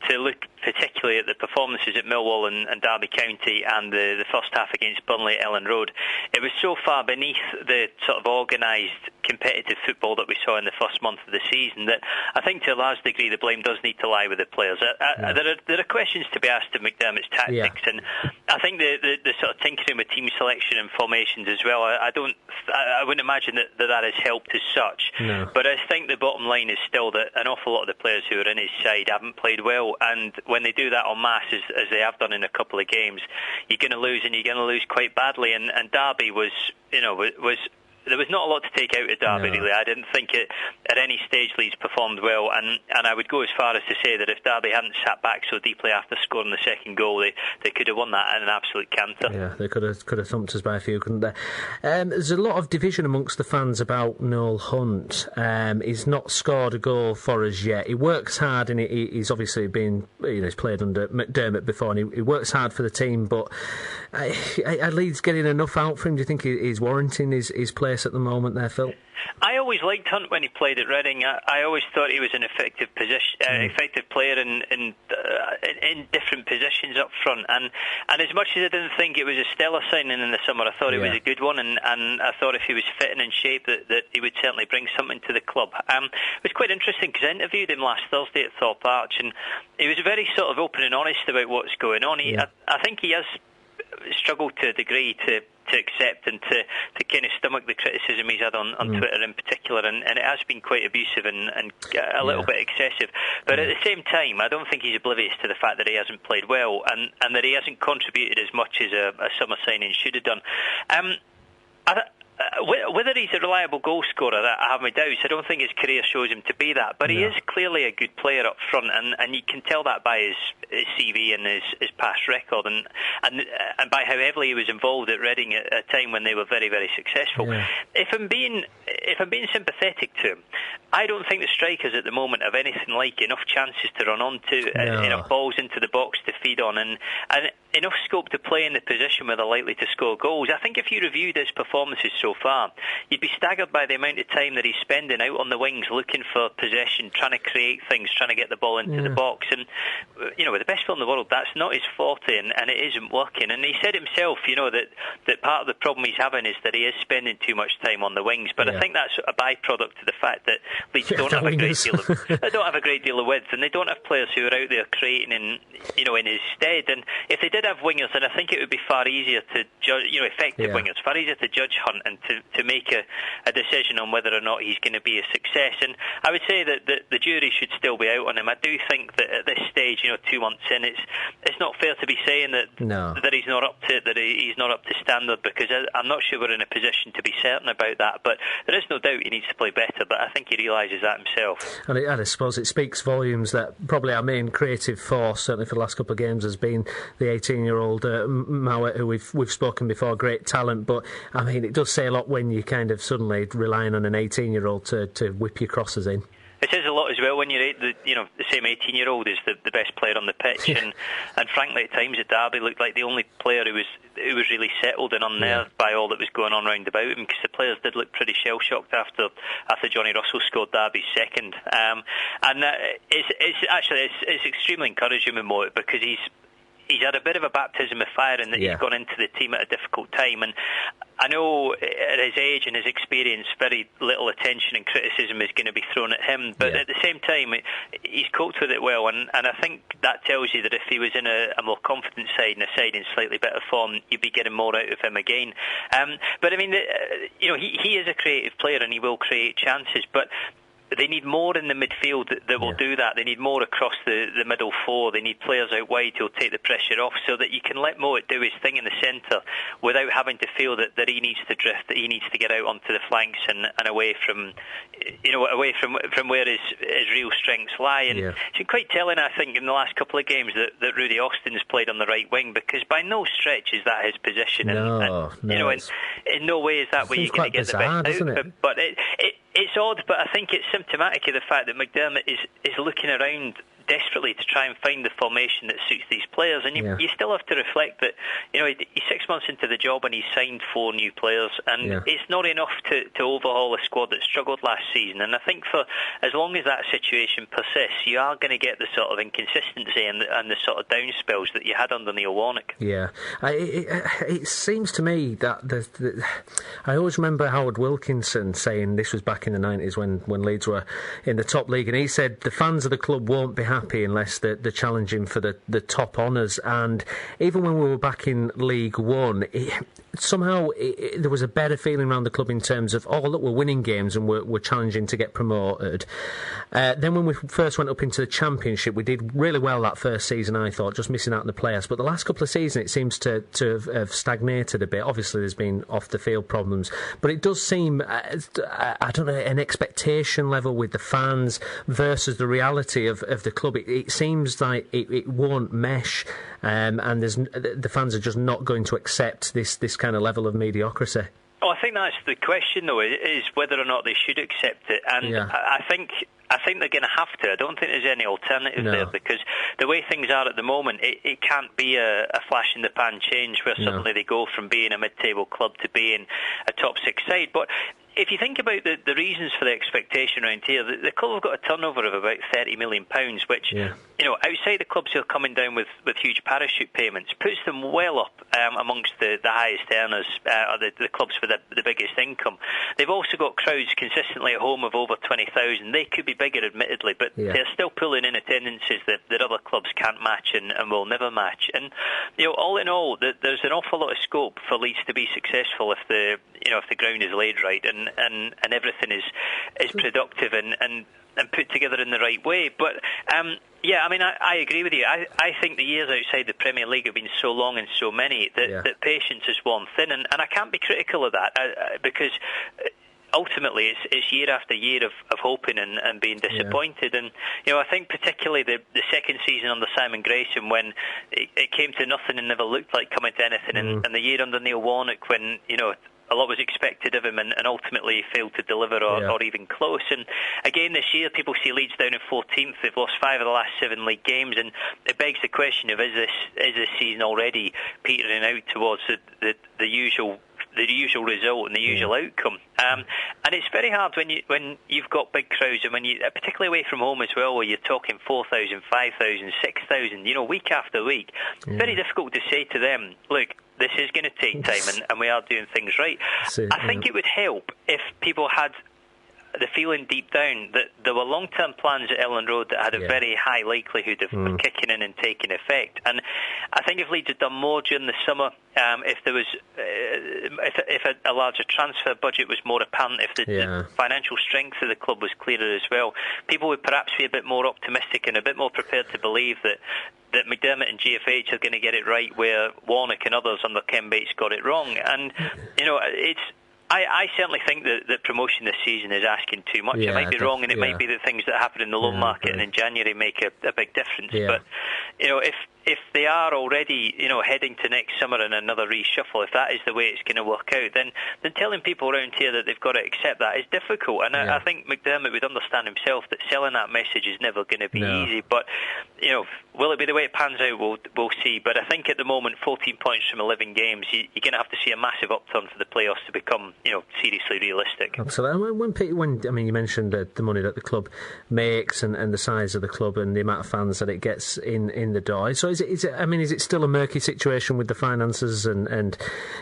to look particularly at the performances at Millwall and Derby County and the first half against Burnley at Ellen Road, it was so far beneath the sort of organised competitive football that we saw in the first month of the season that I think to a large degree the blame does need to lie with the players. There are questions to be asked of McDermott's tactics, and I think the sort of tinkering with team selection and formations as well, I wouldn't imagine that has helped as such. No. But I think the bottom line is still that an awful lot of the players who are in his side haven't played well, and when they do that en masse, as they have done in a couple of games, you're going to lose, and you're going to lose quite badly. And Derby was there was not a lot to take out of Derby, really. I didn't think at any stage Leeds performed well, and I would go as far as to say that if Derby hadn't sat back so deeply after scoring the second goal, they could have won that in an absolute canter. Yeah, they could have thumped us by a few, couldn't they? There's a lot of division amongst the fans about Noel Hunt. He's not scored a goal for us yet. He works hard, and he's obviously been, he's played under McDermott before, and he works hard for the team, but are Leeds getting enough out for him? Do you think he's warranting his place at the moment there, Phil? I always liked Hunt when he played at Reading. I always thought he was an effective player in different positions up front. And as much as I didn't think it was a stellar signing in the summer, I thought it was a good one. And I thought if he was fit and in shape, that he would certainly bring something to the club. It was quite interesting because I interviewed him last Thursday at Thorpe Arch, and he was very sort of open and honest about what's going on. I think he has struggled to a degree to accept and to kind of stomach the criticism he's had on Twitter in particular, and it has been quite abusive and a little bit excessive. But at the same time, I don't think he's oblivious to the fact that he hasn't played well and that he hasn't contributed as much as a summer signing should have done. Whether he's a reliable goal scorer, I have my doubts. I don't think his career shows him to be that, but he is clearly a good player up front, and you can tell that by his CV and his past record, and by how heavily he was involved at Reading at a time when they were very, very successful. Yeah. If I'm being sympathetic to him, I don't think the strikers at the moment have anything like enough chances to run onto, enough balls into the box to feed on, and enough scope to play in the position where they're likely to score goals. I think if you reviewed his performances so far, you'd be staggered by the amount of time that he's spending out on the wings looking for possession, trying to create things, trying to get the ball into the box. And, with the best player in the world, that's not his forte, and it isn't working. And he said himself, that part of the problem he's having is that he is spending too much time on the wings. But I think that's a byproduct of the fact that Leeds don't have a great deal of width, and they don't have players who are out there creating in his stead. And if they did have wingers, then I think it would be far easier to judge, effective wingers, far easier to judge Hunt and to make a decision on whether or not he's going to be a success. And I would say that the jury should still be out on him. I do think that at this stage, 2 months in, it's not fair to be saying that he's not up to standard, because I'm not sure we're in a position to be certain about that. But there is no doubt he needs to play better, but I think he realises that himself. And I suppose it speaks volumes that probably our main creative force, certainly for the last couple of games, has been the 18-year-old Mowat, who we've spoken before, great talent. But I mean, it does say a lot when you kind of suddenly relying on an 18-year-old to whip your crosses in. It says a lot as well when you're the same 18-year-old is the best player on the pitch, and frankly at times at Derby looked like the only player who was really settled and unnerved by all that was going on round about him, because the players did look pretty shell-shocked after Johnny Russell scored Derby's second. It's extremely encouraging with Mo, because he's had a bit of a baptism of fire in that he's gone into the team at a difficult time. And I know at his age and his experience, very little attention and criticism is going to be thrown at him. But at the same time, he's coped with it well. And I think that tells you that if he was in a more confident side and a side in slightly better form, you'd be getting more out of him again. But I mean, he is a creative player and he will create chances. But they need more in the midfield that will do that. They need more across the middle four. They need players out wide who'll take the pressure off so that you can let Mowat do his thing in the centre without having to feel that he needs to drift, that he needs to get out onto the flanks and away from where his real strengths lie. And it's been quite telling, I think, in the last couple of games that Rudy Austin's played on the right wing, because by no stretch is that his position. In no way is that where you're going to get the best out of him. But it's odd, but I think it's symptomatic of the fact that McDermott is looking around desperately to try and find the formation that suits these players. And you still have to reflect that he's 6 months into the job and he's signed 4 new players, and it's not enough to overhaul a squad that struggled last season. And I think for as long as that situation persists, you are going to get the sort of inconsistency and the sort of down spells that you had under Neil Warnock. Yeah, it seems to me that I always remember Howard Wilkinson saying, this was back in the 90s when Leeds were in the top league, and he said the fans of the club won't be happy unless they're challenging for the top honours. And even when we were back in League One, somehow there was a better feeling around the club in terms of, look, we're winning games and we're challenging to get promoted. Then when we first went up into the Championship, we did really well that first season, I thought, just missing out on the playoffs. But the last couple of seasons, it seems to have stagnated a bit. Obviously, there's been off-the-field problems. But it does seem, I don't know, an expectation level with the fans versus the reality of the club. It seems like it won't mesh, and the fans are just not going to accept this kind of level of mediocrity. Oh, I think that's the question, though, is whether or not they should accept it. And I think they're going to have to. I don't think there's any alternative there, because the way things are at the moment, it can't be a flash-in-the-pan change where suddenly they go from being a mid-table club to being a top-6 side. But if you think about the reasons for the expectation around here, the club have got a turnover of about £30 million, which, outside the clubs who are coming down with huge parachute payments, puts them well up amongst the highest earners, or the clubs with the biggest income. They've also got crowds consistently at home of over 20,000. They could be bigger, admittedly, but they're still pulling in attendances that other clubs can't match and will never match. And all in all, there's an awful lot of scope for Leeds to be successful if the ground is laid right and everything is productive and put together in the right way. But I agree with you. I think the years outside the Premier League have been so long and so many that patience is worn thin, and I can't be critical of that because ultimately it's year after year of hoping and being disappointed. And I think particularly the second season under Simon Grayson, when it came to nothing and never looked like coming to anything, and the year under Neil Warnock, when a lot was expected of him and ultimately he failed to deliver or even close. And again this year, people see Leeds down in 14th. They've lost 5 of the last 7 league games, and it begs the question of, is this season already petering out towards the usual result and the usual outcome? And it's very hard when you've got big crowds, and when you, particularly away from home as well, where you're talking 4,000, 5,000, 6,000, week after week. Very difficult to say to them, look, this is going to take time and we are doing things right. I think it would help if people had the feeling deep down that there were long-term plans at Ellen Road that had a very high likelihood of kicking in and taking effect. And I think if Leeds had done more during the summer, if there was, if a larger transfer budget was more apparent, if the financial strength of the club was clearer as well, people would perhaps be a bit more optimistic and a bit more prepared to believe that McDermott and GFH are going to get it right where Warnock and others under Ken Bates got it wrong. And I certainly think that promotion this season is asking too much. It might be wrong, and it might be that things that happen in the loan market and in January make a big difference. But if they are already heading to next summer in another reshuffle, if that is the way it's going to work out, then telling people around here that they've got to accept that is difficult. And I think McDermott would understand himself that selling that message is never going to be easy. But will it be the way it pans out? We'll see. But I think at the moment, 14 points from 11 games, you're going to have to see a massive upturn for the playoffs to become seriously realistic. Absolutely. When you mentioned the money that the club makes and the size of the club and the amount of fans that it gets in the door, so is it still a murky situation with the finances and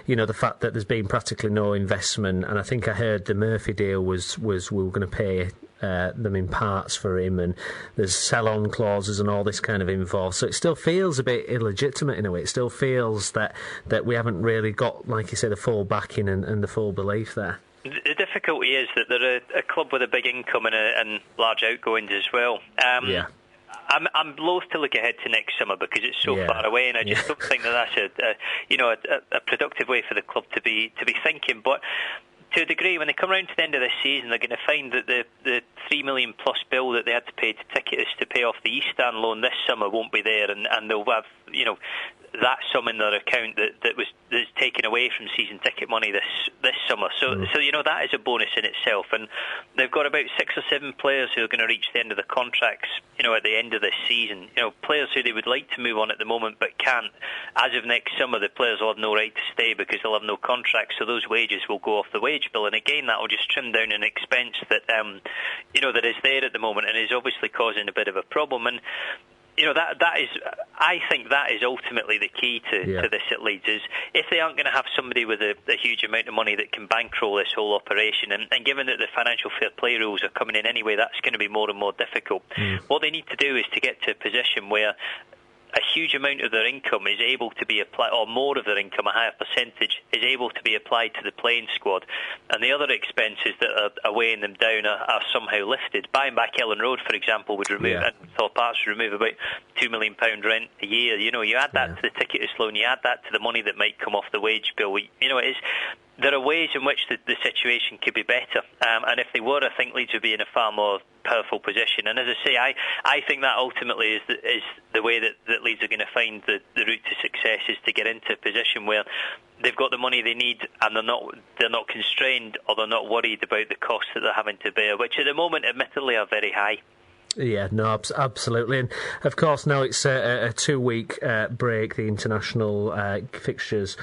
the fact that there's been practically no investment? And I think I heard the Murphy deal was we were going to pay them in parts for him, and there's sell-on clauses and all this kind of involved. So it still feels a bit illegitimate in a way. It still feels that we haven't really got, like you say, the full backing and the full belief there. The difficulty is that they're a club with a big income and large outgoings as well. I'm loath to look ahead to next summer because it's so far away, and I just don't think that's a productive way for the club to be thinking. But to a degree, when they come around to the end of this season, they're going to find that the $3 million plus bill that they had to pay to Ticketus to pay off the East Stand loan this summer won't be there, and they'll have that sum in their account that's taken away from season ticket money this summer. So that is a bonus in itself, and they've got about 6 or 7 players who are going to reach the end of the contracts at the end of this season. Players who they would like to move on at the moment but can't. As of next summer, the players will have no right to stay because they'll have no contract, so those wages will go off the wage bill, and again that will just trim down an expense that that is there at the moment and is obviously causing a bit of a problem. And that is, I think that is ultimately the key to this at Leeds, is if they aren't going to have somebody with a huge amount of money that can bankroll this whole operation, and given that the financial fair play rules are coming in anyway, that's going to be more and more difficult. What they need to do is to get to a position where a huge amount of their income is able to be applied, or more of their income, a higher percentage, is able to be applied to the playing squad, and the other expenses that are weighing them down are somehow lifted. Buying back Ellen Road, for example, would remove, and Thorpe Arch would remove about £2 million rent a year. You add that to the Ticketus loan, you add that to the money that might come off the wage bill. There are ways in which the situation could be better, and if they were, I think Leeds would be in a far more powerful position. And as I say, I think that ultimately is the way that Leeds are going to find the route to success, is to get into a position where they've got the money they need and they're not constrained, or they're not worried about the costs that they're having to bear, which at the moment admittedly are very high. Yeah, no, absolutely. And of course now it's a 2-week break, the international fixtures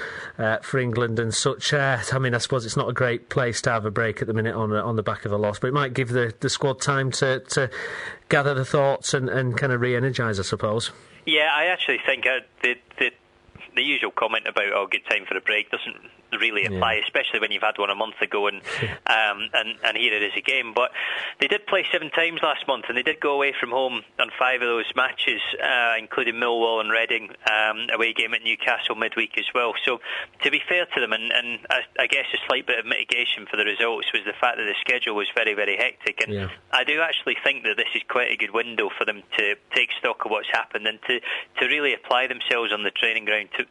for England and such. I suppose it's not a great place to have a break at the minute on the back of a loss, but it might give the squad time to gather the thoughts and kind of re-energise, I suppose. Yeah, I actually think the usual comment about good time for a break doesn't really apply, especially when you've had one a month ago and here it is again. But they did play 7 times last month, and they did go away from home on 5 of those matches, including Millwall and Reading, away game at Newcastle midweek as well. So to be fair to them, and I guess a slight bit of mitigation for the results was the fact that the schedule was very, very hectic, and I do actually think that this is quite a good window for them to take stock of what's happened and to really apply themselves on the training ground to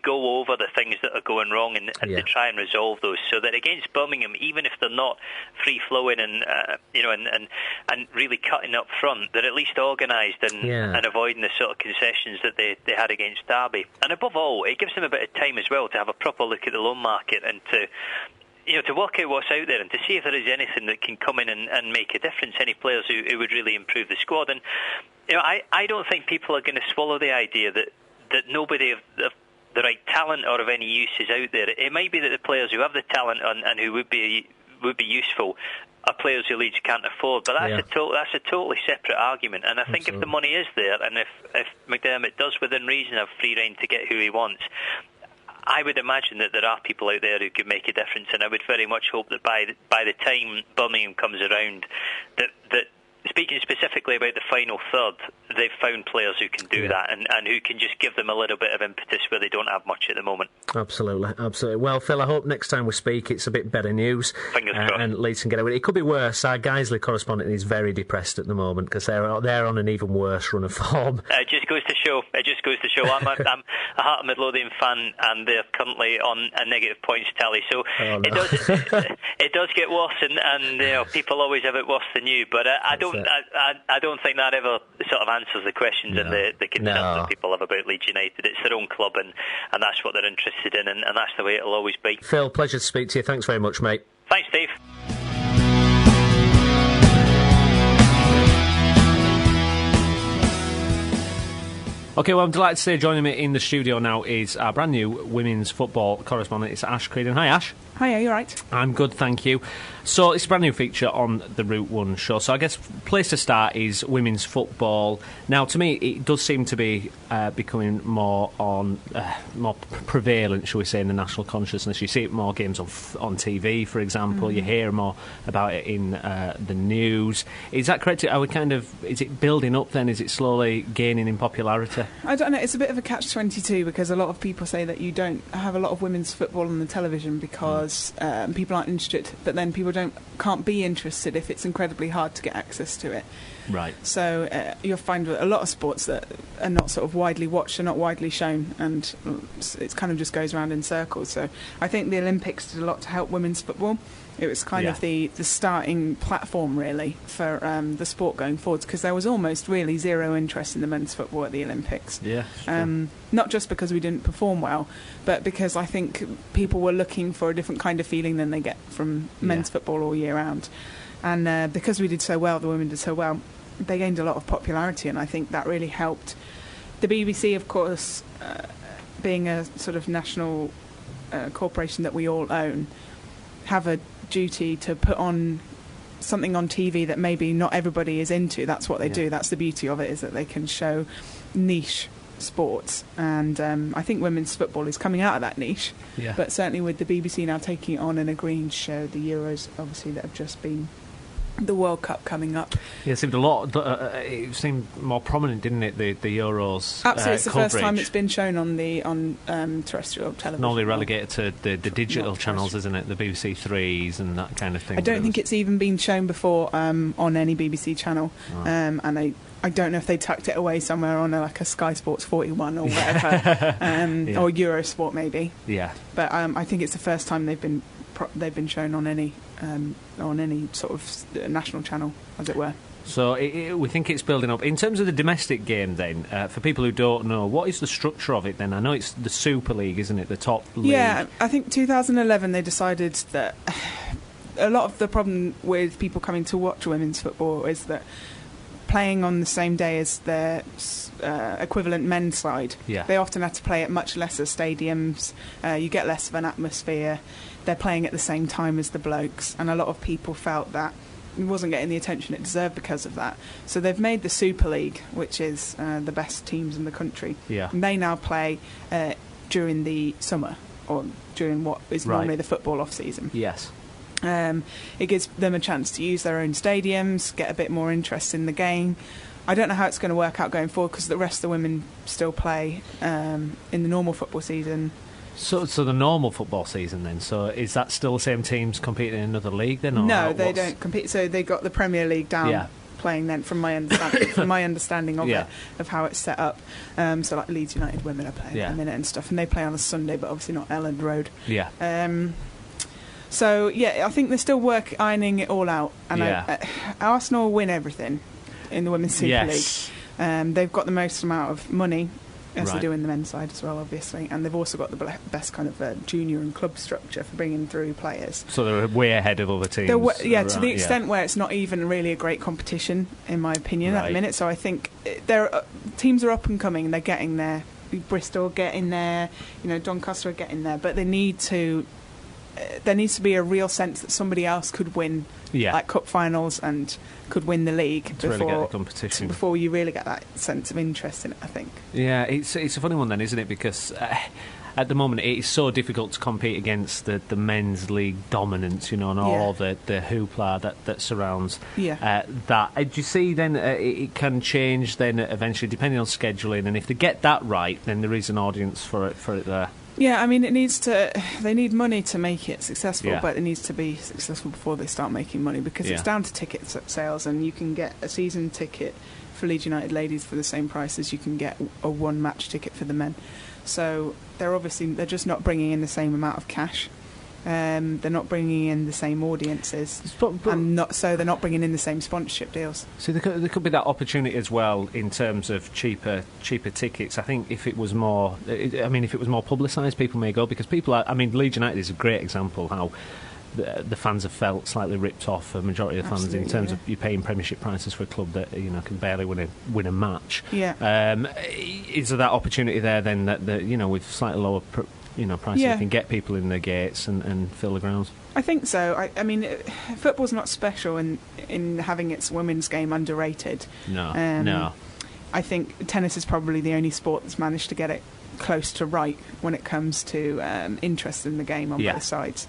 go over the things that are going wrong and to try and resolve those, so that against Birmingham, even if they're not free flowing and really cutting up front, they're at least organised and avoiding the sort of concessions that they had against Derby. And above all, it gives them a bit of time as well to have a proper look at the loan market and to work out what's out there and to see if there is anything that can come in and make a difference, any players who would really improve the squad. And I don't think people are going to swallow the idea that nobody of the right talent or of any use is out there. It might be that the players who have the talent and who would be useful are players who Leeds can't afford, but that's a totally separate argument. And I think if the money is there, and if McDermott does within reason have free rein to get who he wants, I would imagine that there are people out there who could make a difference, and I would very much hope that by the time Birmingham comes around, that speaking specifically about the final third, they've found players who can do that and who can just give them a little bit of impetus where they don't have much at the moment. Absolutely. Well, Phil, I hope next time we speak it's a bit better news. Fingers crossed. And Leeds can get away. It could be worse. Our Guiseley correspondent is very depressed at the moment because they're on an even worse run of form. It just goes to show. I'm a Heart of Midlothian fan, and they're currently on a negative points tally. So it does get worse, and people always have it worse than you. But I don't think that ever sort of answers the questions and the concerns that people have about Leeds United. It's their own club, and that's what they're interested in, and that's the way it'll always be. Phil, pleasure to speak to you. Thanks very much, mate. Thanks, Steve. OK, well, I'm delighted to say joining me in the studio now is our brand new women's football correspondent. It's Ash Creedon. Hi, Ash. Hiya, you right? I'm good, thank you. So it's a brand new feature on the Route 1 show. So I guess place to start is women's football. Now, to me, it does seem to be becoming more prevalent, shall we say, in the national consciousness. You see it more games on TV, for example. You hear more about it in the news. Is that correct? Is it building up then? Is it slowly gaining in popularity? I don't know. It's a bit of a catch-22 because a lot of people say that you don't have a lot of women's football on the television because people aren't interested. But then people can't be interested if it's incredibly hard to get access to it. Right. So you'll find a lot of sports that are not sort of widely watched, are not widely shown, and it kind of just goes around in circles. So I think the Olympics did a lot to help women's football. It was kind of the starting platform, really, for the sport going forwards, because there was almost really zero interest in the men's football at the Olympics. Yeah. Not just because we didn't perform well, but because I think people were looking for a different kind of feeling than they get from men's football all year round. And because we did so well, the women did so well, they gained a lot of popularity, and I think that really helped. The BBC, of course, being a sort of national corporation that we all own, have a duty to put on something on TV that maybe not everybody is into. That's what they do. That's the beauty of it, is that they can show niche sports, and I think women's football is coming out of that niche, but certainly with the BBC now taking it on and agreeing to show the Euros, obviously, that have just been, the World Cup coming up. Yeah, it seemed it seemed more prominent, didn't it, the Euros? Absolutely, it's the coverage. first time it's been shown on terrestrial television. Normally relegated to the digital channels, isn't it? The BBC Threes and that kind of thing. I don't think it's even been shown before on any BBC channel, and I don't know if they tucked it away somewhere on a Sky Sports 41 or whatever, or Eurosport maybe. Yeah. But I think it's the first time they've been shown on any sort of national channel, as it were. So we think it's building up. In terms of the domestic game then, for people who don't know, what is the structure of it then? I know it's the Super League, isn't it, the top league? Yeah, I think 2011 they decided that a lot of the problem with people coming to watch women's football is that playing on the same day as their equivalent men's side, they often have to play at much lesser stadiums. You get less of an atmosphere. They're playing at the same time as the blokes, and a lot of people felt that it wasn't getting the attention it deserved because of that. So they've made the Super League, which is the best teams in the country. Yeah. And they now play during the summer, or during what is normally the football off-season. Yes. It gives them a chance to use their own stadiums, get a bit more interest in the game. I don't know how it's going to work out going forward, because the rest of the women still play in the normal football season. So the normal football season then, so is that still the same teams competing in another league then? Or no, they don't compete. So they got the Premier League down playing then, from my understanding of it, of how it's set up. So like Leeds United women are playing at the minute and stuff, and they play on a Sunday, but obviously not Elland Road. Yeah. So I think they're still ironing it all out, and Arsenal win everything in the Women's Super League. They've got the most amount of money, as they do in the men's side as well, obviously, and they've also got the best kind of junior and club structure for bringing through players. So they're way ahead of other teams. To the extent where it's not even really a great competition, in my opinion, at the minute. So I think teams are up and coming, they're getting there. Bristol are getting there, Doncaster are getting there, but they need to. There needs to be a real sense that somebody else could win like cup finals and could win the league before you really get that sense of interest in it, I think. Yeah, it's a funny one then, isn't it? Because at the moment it is so difficult to compete against the men's league dominance, and all the hoopla that surrounds that. Do you see then it can change then eventually depending on scheduling, and if they get that right, then there is an audience for it there. Yeah, I mean, they need money to make it successful, but it needs to be successful before they start making money, because it's down to ticket sales, and you can get a season ticket for Leeds United ladies for the same price as you can get a one-match ticket for the men. So they're just not bringing in the same amount of cash. They're not bringing in the same audiences, and they're not bringing in the same sponsorship deals. So there could be that opportunity as well in terms of cheaper tickets. I think if it was more, publicised, people may go, because Leeds United is a great example how the fans have felt slightly ripped off. A majority of the fans, in terms of you paying Premiership prices for a club that can barely win a match. Yeah. Is there that opportunity there then that with slightly lower prices you can get people in their gates and fill the grounds. I think so. I mean, football's not special in having its women's game underrated. No. I think tennis is probably the only sport that's managed to get it close to right when it comes to interest in the game on both sides.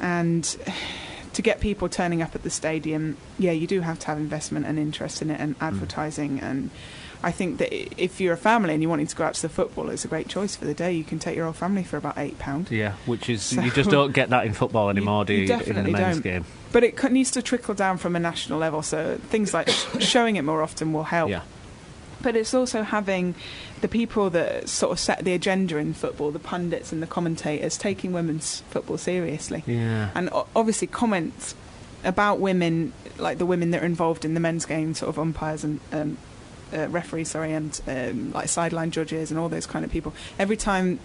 And to get people turning up at the stadium, you do have to have investment and interest in it and advertising. And I think that if you're a family and you're wanting to go out to the football, it's a great choice for the day. You can take your whole family for about £8. Yeah, which is you just don't get that in football anymore, do you? Definitely in the men's don't. Game. But it needs to trickle down from a national level, so things like showing it more often will help. Yeah. But it's also having the people that sort of set the agenda in football, the pundits and the commentators, taking women's football seriously. Yeah. And obviously comments about women, like the women that are involved in the men's game, sort of umpires and referees, and like sideline judges and all those kind of people. Every time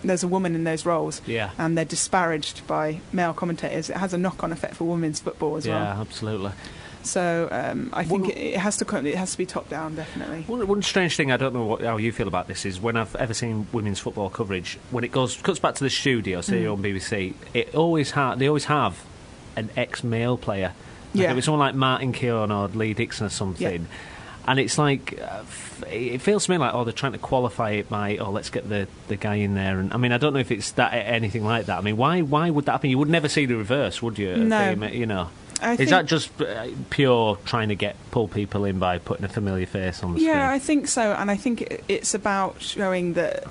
there's a woman in those roles and they're disparaged by male commentators, it has a knock-on effect for women's football as well. Yeah, absolutely. So I think it has to be top down, definitely. One strange thing, I don't know how you feel about this, is when I've ever seen women's football coverage, when it cuts back to the studio, say on BBC, they always have an ex-male player. Like it was someone like Martin Keown or Lee Dixon or something. Yeah. And it's like, it feels to me like, they're trying to qualify it by, let's get the guy in there. And I mean, I don't know if it's anything like that. I mean, why would that happen? You would never see the reverse, would you? No. Is that just pure trying to pull people in by putting a familiar face on the screen? Yeah, I think so. And I think it's about showing that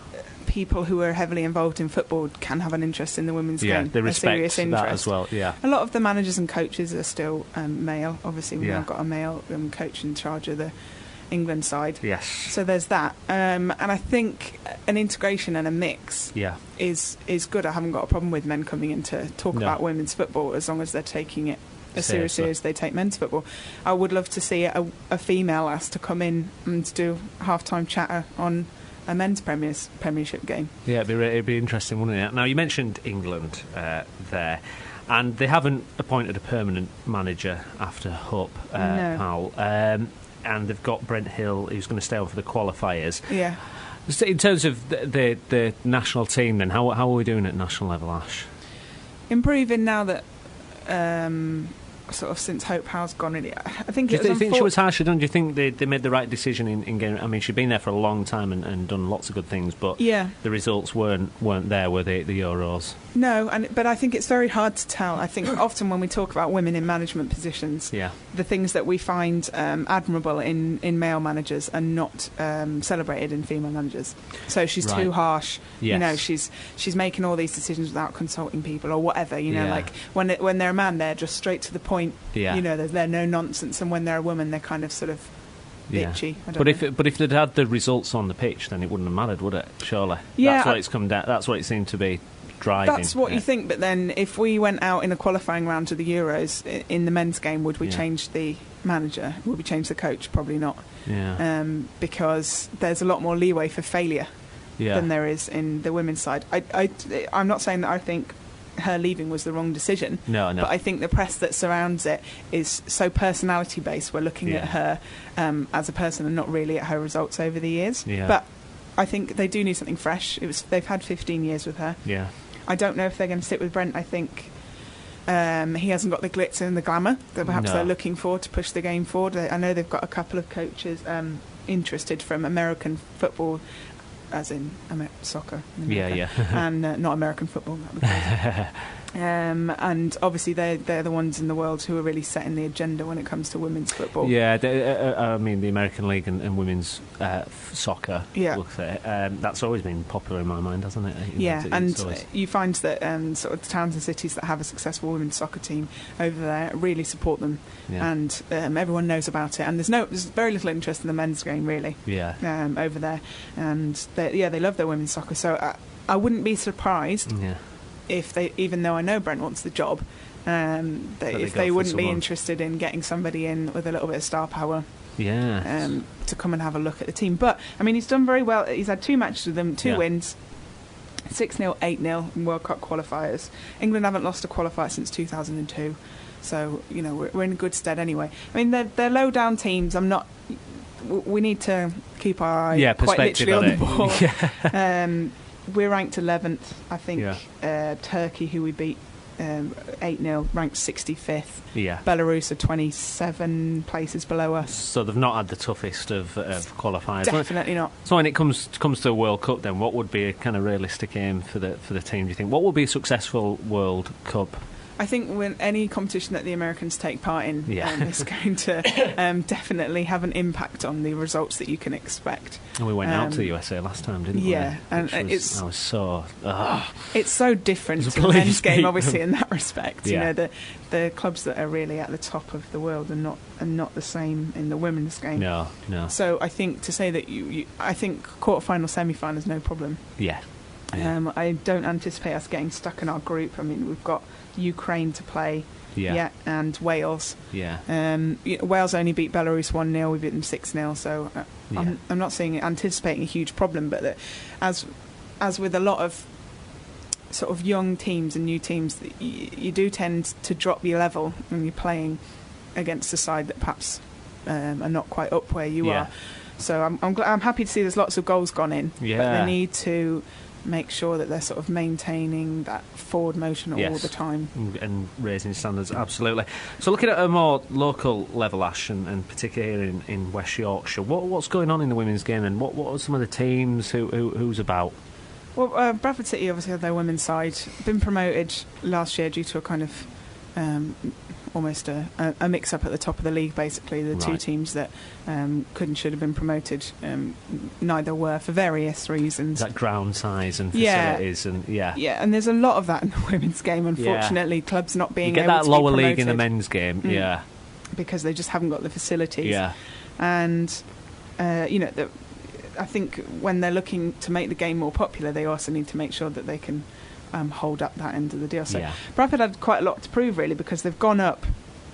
people who are heavily involved in football can have an interest in the women's game. They respect a serious interest. that as well, A lot of the managers and coaches are still male. Obviously, we've got a male coach in charge of the England side. Yes. So there's that. And I think an integration and a mix is good. I haven't got a problem with men coming in to talk about women's football as long as they're taking it as seriously as they take men's football. I would love to see a female asked to come in and to do half-time chatter on a men's Premiership game. Yeah, it'd be interesting, wouldn't it? Now, you mentioned England there, and they haven't appointed a permanent manager after Hupp, Powell, and they've got Brent Hill, who's going to stay on for the qualifiers. Yeah. In terms of the national team, then, how are we doing at national level, Ash? Improving now that sort of since Hope Powell's gone, really. I think do you think she was harsher done? Do you think they made the right decision in getting? I mean, she'd been there for a long time and done lots of good things, but the results weren't there, were they, the Euros? No, but I think it's very hard to tell. I think often when we talk about women in management positions, the things that we find admirable in male managers are not celebrated in female managers. So she's too harsh. Yes. She's making all these decisions without consulting people or whatever. Like when they're a man, they're just straight to the point. They're no nonsense, and when they're a woman, they're kind of sort of bitchy. But if they'd had the results on the pitch, then it wouldn't have mattered, would it? Surely. That's what it's come down. That's what it seemed to be. Driving. That's what you think, but then if we went out in a qualifying round to the Euros in the men's game, would we change the manager? Would we change the coach? Probably not. Because there's a lot more leeway for failure than there is in the women's side. I'm not saying that I think her leaving was the wrong decision. No. But I think the press that surrounds it is so personality based. We're looking at her as a person and not really at her results over the years. Yeah. But I think they do need something fresh. They've had 15 years with her. Yeah. I don't know if they're going to stick with Brent. I think he hasn't got the glitz and the glamour that perhaps they're looking for to push the game forward. I know they've got a couple of coaches interested from American football, as in soccer in America, and not American football. And obviously they're the ones in the world who are really setting the agenda when it comes to women's football. I mean the American League and women's soccer. That's always been popular in my mind, hasn't it? You find that sort of the towns and cities that have a successful women's soccer team over there really support them, and everyone knows about it. And there's very little interest in the men's game really. Over there, and they love their women's soccer. So I wouldn't be surprised. If they, even though I know Brent wants the job, if they wouldn't be interested in getting somebody in with a little bit of star power, to come and have a look at the team. But I mean, he's done very well. He's had 2 matches with them, 2 wins, 6-0, 8-0 in World Cup qualifiers. England haven't lost a qualifier since 2002, so we're in good stead anyway. I mean, they're low down teams. We need to keep our eye quite literally on the ball. we're ranked 11th. I think Turkey, who we beat 8-0, ranked 65th. Yeah. Belarus are 27 places below us. So they've not had the toughest of qualifiers. Definitely not. So when it comes to a World Cup, then what would be a kind of realistic aim for the team? Do you think? What would be a successful World Cup? I think when any competition that the Americans take part in is going to definitely have an impact on the results that you can expect. And we went out to the USA last time, didn't we? Yeah, and it's so different to the men's game, obviously, in that respect. You know, the clubs that are really at the top of the world are not the same in the women's game. No. So I think to say that I think quarter-final, semi-final is no problem. Yeah. I don't anticipate us getting stuck in our group. I mean, we've got Ukraine to play, and Wales. Wales only beat Belarus 1-0. We beat them 6-0. So I'm not anticipating a huge problem. But that as with a lot of sort of young teams and new teams, you do tend to drop your level when you're playing against a side that perhaps are not quite up where you are. So I'm happy to see there's lots of goals gone in. But they need to make sure that they're sort of maintaining that forward motion all the time. And raising standards, absolutely. So looking at a more local level, Ash, and particularly here in West Yorkshire, what's going on in the women's game, and what are some of the teams who's about? Well, Bradford City obviously have their women's side. Been promoted last year due to a kind of almost a mix-up at the top of the league, basically. The two teams that could and should have been promoted, neither were, for various reasons. That ground size and facilities and and there's a lot of that in the women's game, unfortunately. Clubs not being able to be promoted. You get that lower league in the men's game, because they just haven't got the facilities. And I think when they're looking to make the game more popular, they also need to make sure that they can hold up that end of the deal. So Bradford had quite a lot to prove, really, because they've gone up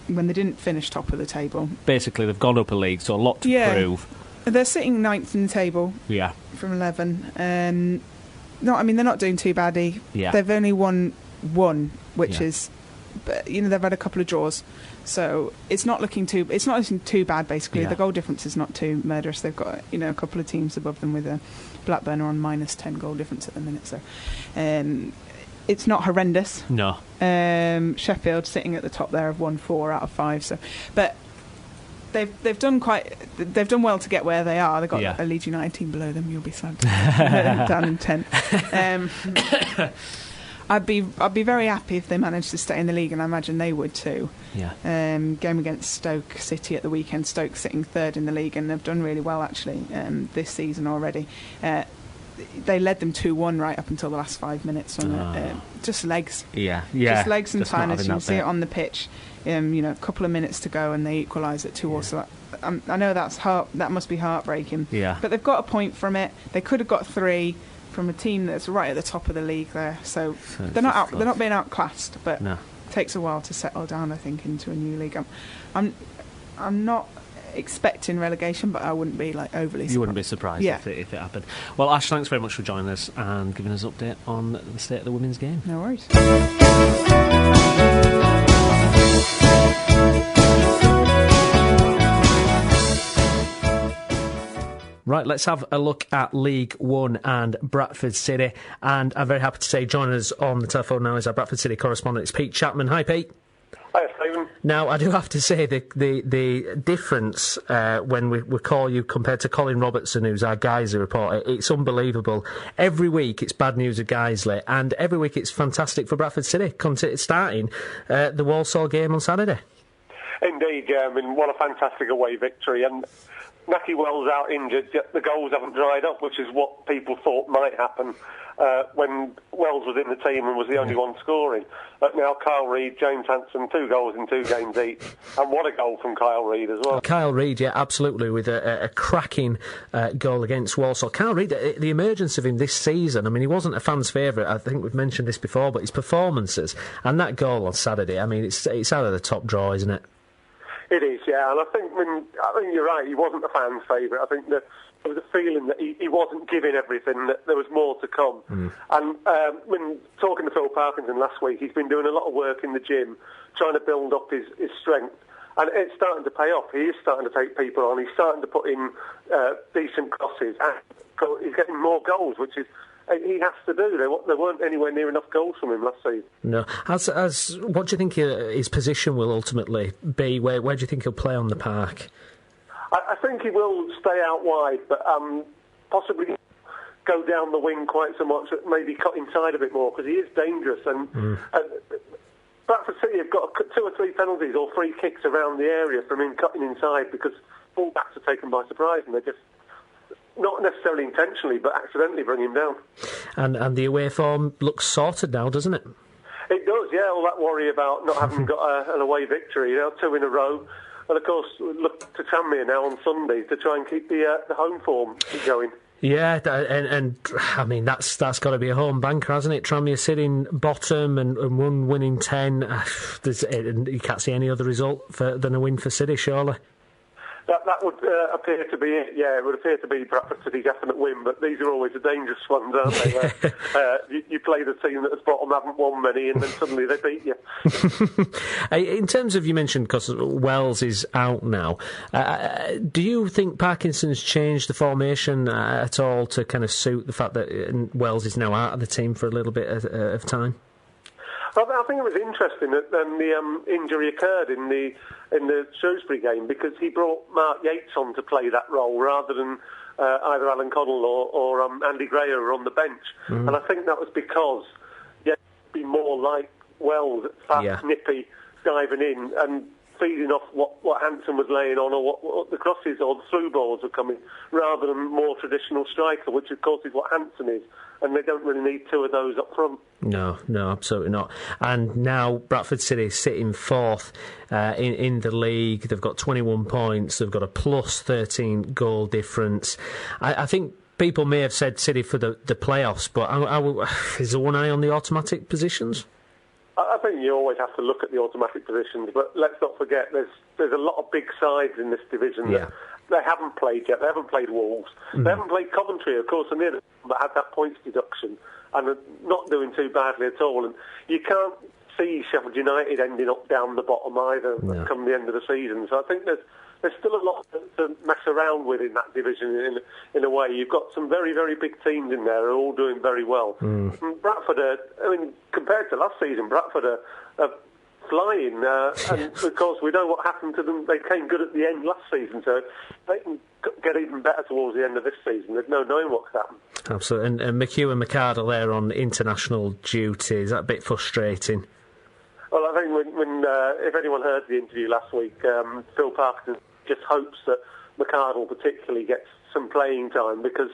when they didn't finish top of the table. Basically, they've gone up a league, so a lot to prove. They're sitting 9th in the table from 11. No, I mean, they're not doing too badly. They've only won one, which is... But, they've had a couple of draws. So it's not looking too bad, basically. The goal difference is not too murderous. They've got, a couple of teams above them with a Blackburn are on -10 goal difference at the minute. So it's not horrendous. No. Sheffield sitting at the top there have won 4 out of 5. So, but they've done well to get where they are. They've got a Leeds United team below them. You'll be sad. Down in 10th. I'd be very happy if they managed to stay in the league, and I imagine they would too. Game against Stoke City at the weekend. Stoke sitting 3rd in the league, and they've done really well actually this season already. They led them 2-1 right up until the last 5 minutes on just legs. Just legs and timers. You can see it on the pitch. A couple of minutes to go, and they equalise at 2-2. So I know that must be heartbreaking. But they've got a point from it. They could have got 3. From a team that's right at the top of the league there, so they're not being outclassed, but it takes a while to settle down, I think, into a new league. I'm not expecting relegation, but I wouldn't be overly surprised. You wouldn't be surprised if it happened. Well, Ash, thanks very much for joining us and giving us an update on the state of the women's game. No worries. Right, let's have a look at League One and Bradford City. And I'm very happy to say joining us on the telephone now is our Bradford City correspondent. It's Pete Chapman. Hi, Pete. Hi, Stephen. Now, I do have to say the difference when we call you compared to Colin Robertson, who's our Guiseley reporter, it's unbelievable. Every week it's bad news at Guiseley, and every week it's fantastic for Bradford City, starting the Walsall game on Saturday. Indeed, what a fantastic away victory. And Naki Wells out injured, yet the goals haven't dried up, which is what people thought might happen when Wells was in the team and was the only one scoring. But now Kyle Reid, James Hanson, 2 goals in 2 games each. And what a goal from Kyle Reid as well. Kyle Reid, yeah, absolutely, with a cracking goal against Walsall. Kyle Reid, the emergence of him this season, I mean, he wasn't a fan's favourite, I think we've mentioned this before, but his performances and that goal on Saturday, I mean, it's out of the top draw, isn't it? It is, yeah, and I think you're right, he wasn't a fan's favourite. I think that there was a feeling that he wasn't giving everything, that there was more to come. And when talking to Phil Parkinson last week, he's been doing a lot of work in the gym, trying to build up his strength, and it's starting to pay off. He is starting to take people on, he's starting to put in decent crosses, and he's getting more goals, which is he has to do. There weren't anywhere near enough goals from him last season. No. As what do you think his position will ultimately be? Where do you think he'll play on the park? I think he will stay out wide, but possibly go down the wing quite so much, maybe cut inside a bit more, because he is dangerous. And Bradford City have got 2 or 3 penalties or free kicks around the area from him cutting inside, because full-backs are taken by surprise, and they just, not necessarily intentionally, but accidentally bring him down. And the away form looks sorted now, doesn't it? It does, yeah. All that worry about not having got an away victory, 2 in a row. And of course, look to Tranmere now on Sunday to try and keep the home form going. Yeah, and I mean that's got to be a home banker, hasn't it? Tranmere sitting bottom and one winning 10. You can't see any other result than a win for City, surely. That would appear to be it, yeah. It would appear to be Bradford City definite win, but these are always the dangerous ones, aren't they? You play the team that's bottom, haven't won many, and then suddenly they beat you. In terms of, you mentioned, because Wells is out now, do you think Parkinson's changed the formation at all to kind of suit the fact that Wells is now out of the team for a little bit of time? I think it was interesting that the injury occurred in the Shrewsbury game, because he brought Mark Yates on to play that role rather than either Alan Connell or Andy Gray, who were on the bench. And I think that was because Yates would be more like Wells, fast, nippy, diving in and feeding off what Hansen was laying on, or what the crosses or the through balls were coming, rather than more traditional striker, which of course is what Hansen is. And they don't really need 2 of those up front. No, absolutely not. And now Bradford City sitting 4th in the league. They've got 21 points. They've got a plus 13 goal difference. I think people may have said City for the playoffs, but is there one eye on the automatic positions? I think you always have to look at the automatic positions, but let's not forget there's a lot of big sides in this division that they haven't played yet. They haven't played Wolves. They haven't played Coventry, of course, and they're the that had that points deduction and are not doing too badly at all. And you can't see Sheffield United ending up down the bottom either come the end of the season. So I think there's still a lot to mess around with in that division in a way. You've got some very, very big teams in there who are all doing very well. And Bradford compared to last season, Bradford are flying, and of course we know what happened to them. They came good at the end last season, so they can get even better towards the end of this season. There's no knowing what could happen. Absolutely. And McHugh and McCard are there on international duty. Is that a bit frustrating? Well, I think when if anyone heard the interview last week, Phil Parkinson just hopes that McCardle particularly gets some playing time, because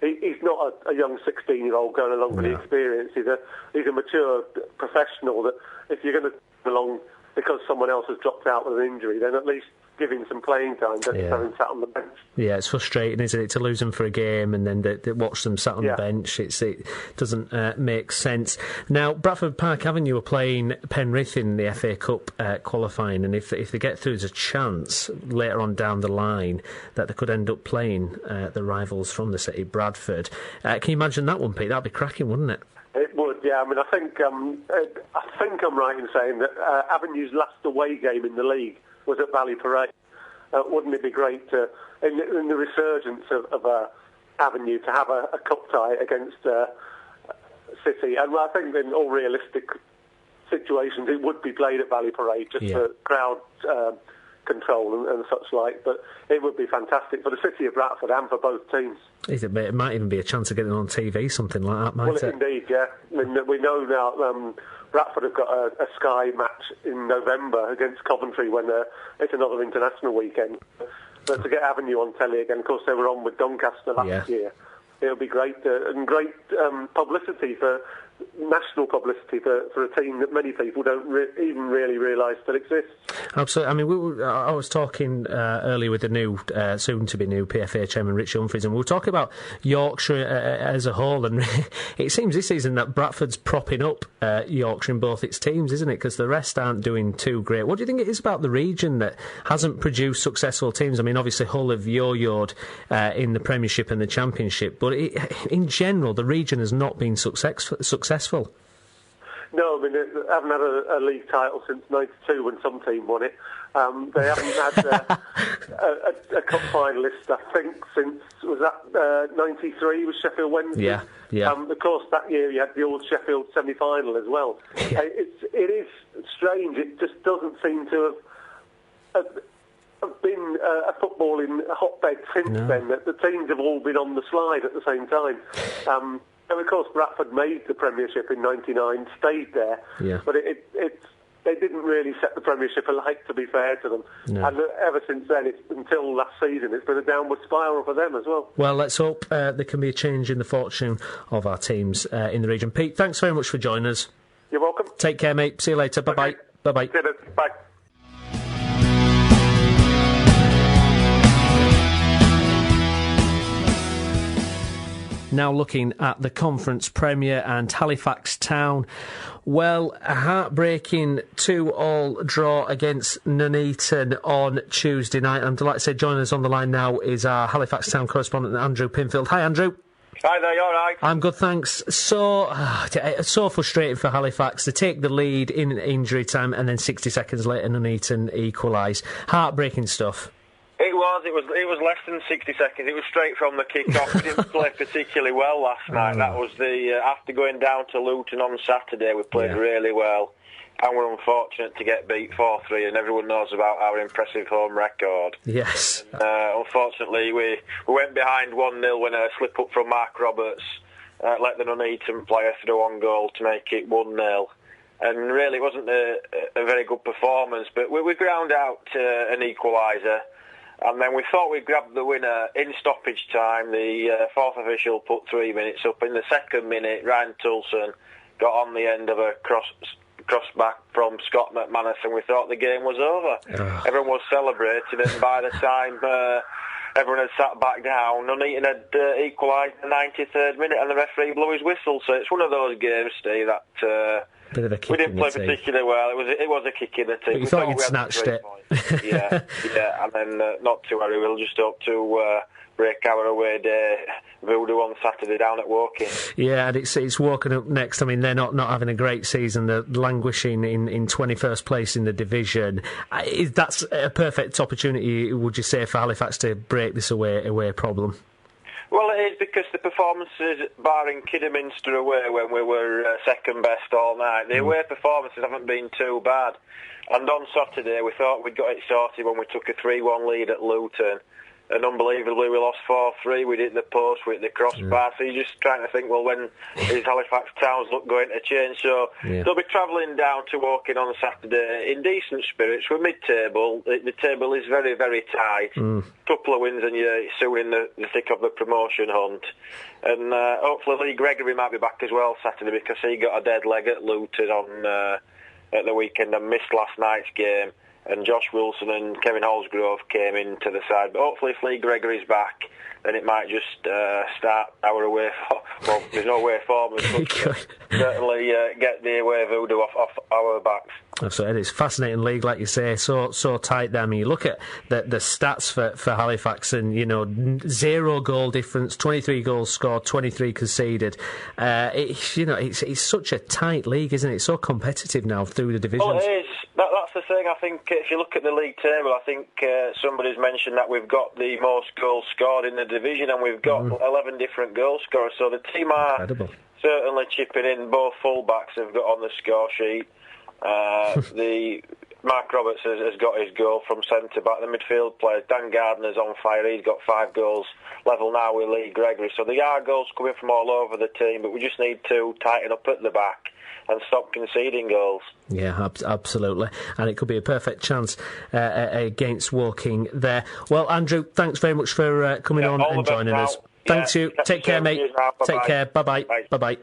he's not a young 16-year-old going along for the experience. He's a mature professional that if you're going to come along because someone else has dropped out with an injury, then at least give him some playing time, just having sat on the bench. Yeah, it's frustrating, isn't it, to lose them for a game and then they watch them sat on the bench. It doesn't make sense. Now, Bradford Park Avenue are playing Penrith in the FA Cup qualifying, and if they get through, there's a chance later on down the line that they could end up playing the rivals from the city, Bradford. Can you imagine that one, Pete? That'd be cracking, wouldn't it? It would, yeah. I mean, I think I'm right in saying that Avenue's last away game in the league was at Valley Parade. Wouldn't it be great to, in the resurgence of Avenue, to have a cup tie against City? And I think in all realistic situations it would be played at Valley Parade just for crowd control and such like. But it would be fantastic for the city of Bradford and for both teams. It might even be a chance of getting on TV, something like that, might it? Well, indeed, yeah. I mean, we know now Bradford have got a Sky match in November against Coventry when it's another international weekend. But to get Avenue on telly again, of course they were on with Doncaster last year. It'll be great and great publicity national publicity for a team that many people don't even really realise still exists. Absolutely. I mean, I was talking earlier with the new, soon-to-be new PFA chairman, Ritchie Humphreys, and we were talking about Yorkshire as a whole, and it seems this season that Bradford's propping up Yorkshire in both its teams, isn't it? Because the rest aren't doing too great. What do you think it is about the region that hasn't produced successful teams? I mean, obviously Hull have yo-yoed in the Premiership and the Championship, but in general, the region has not been successful. No, I mean, they haven't had a league title since '92 when some team won it. They haven't had a cup finalist, I think, since, was that 93 with Sheffield Wednesday? Yeah. Of course, that year you had the old Sheffield semi-final as well. Yeah. It is strange. It just doesn't seem to have been a footballing hotbed since then. That the teams have all been on the slide at the same time. And of course, Bradford made the Premiership in '99, stayed there, but they didn't really set the Premiership alight, to be fair to them. No. And ever since then, until last season, it's been a downward spiral for them as well. Well, let's hope there can be a change in the fortune of our teams in the region. Pete, thanks very much for joining us. You're welcome. Take care, mate. See you later. Bye-bye. Okay. Bye-bye. Bye. Now looking at the Conference Premier and Halifax Town. Well, a heartbreaking 2-2 draw against Nuneaton on Tuesday night. I'm delighted to say joining us on the line now is our Halifax Town correspondent, Andrew Pinfield. Hi, Andrew. Hi there, you all right? I'm good, thanks. So frustrating for Halifax to take the lead in injury time and then 60 seconds later Nuneaton equalise. Heartbreaking stuff. It was less than 60 seconds. It was straight from the kick-off. We didn't play particularly well last night. That was after going down to Luton on Saturday, we played really well. And we're unfortunate to get beat 4-3, and everyone knows about our impressive home record. Yes. Unfortunately, we went behind 1-0 when a slip-up from Mark Roberts let the Nuneaton player through on goal to make it 1-0. And really, it wasn't a very good performance, but we ground out an equaliser. And then we thought we'd grab the winner in stoppage time. The fourth official put 3 minutes up. In the second minute, Ryan Toulson got on the end of a cross back from Scott McManus, and we thought the game was over. Everyone was celebrating, and by the time everyone had sat back down, Nuneaton had equalised in the 93rd minute, and the referee blew his whistle. So it's one of those games, Steve, that bit of a kick we didn't play particularly well. It was a kick in the team. But you thought you'd snatched it. yeah, and then not to worry, we'll just hope to break our away day voodoo on Saturday down at Woking. Yeah, and it's Woking up next. I mean, they're not having a great season. They're languishing in 21st place in the division. That's a perfect opportunity, would you say, for Halifax to break this away problem? Well, it is, because the performances, barring Kidderminster away when we were second best all night, the away performances haven't been too bad. And on Saturday, we thought we'd got it sorted when we took a 3-1 lead at Luton. And unbelievably, we lost 4-3. We hit the post, we hit the crossbar. So you're just trying to think, well, when is Halifax Town's look going to change? So they'll be travelling down to Woking on Saturday in decent spirits. We're mid-table. The table is very, very tight. Couple of wins and you're soon in the thick of the promotion hunt. And hopefully Lee Gregory might be back as well Saturday, because he got a dead leg at Luton at the weekend and missed last night's game. And Josh Wilson and Kevin Holsgrove came into the side. But hopefully if Lee Gregory's back, then it might just start our away form. Well, there's no way form, but certainly get the away voodoo off our backs. Absolutely. It's a fascinating league, like you say, so tight there. I mean, you look at the stats for Halifax, and 0 goal difference, 23 goals scored, 23 conceded. It's such a tight league, isn't it? It's so competitive now through the divisions. Well, it is. That's the thing. I think if you look at the league table, I think somebody's mentioned that we've got the most goals scored in the division, and we've got 11 different goal scorers. So the team are certainly chipping in. Both full-backs have got on the score sheet. The Mark Roberts has got his goal from centre-back. The midfield players, Dan Gardner's on fire. He's got 5 goals, level now with Lee Gregory. So there are goals coming from all over the team, but we just need to tighten up at the back and stop conceding goals. Yeah, absolutely. And it could be a perfect chance against Woking there. Well, Andrew, thanks very much for coming on and joining us. Thanks you. Take care, mate. Take care. Bye-bye. Bye-bye.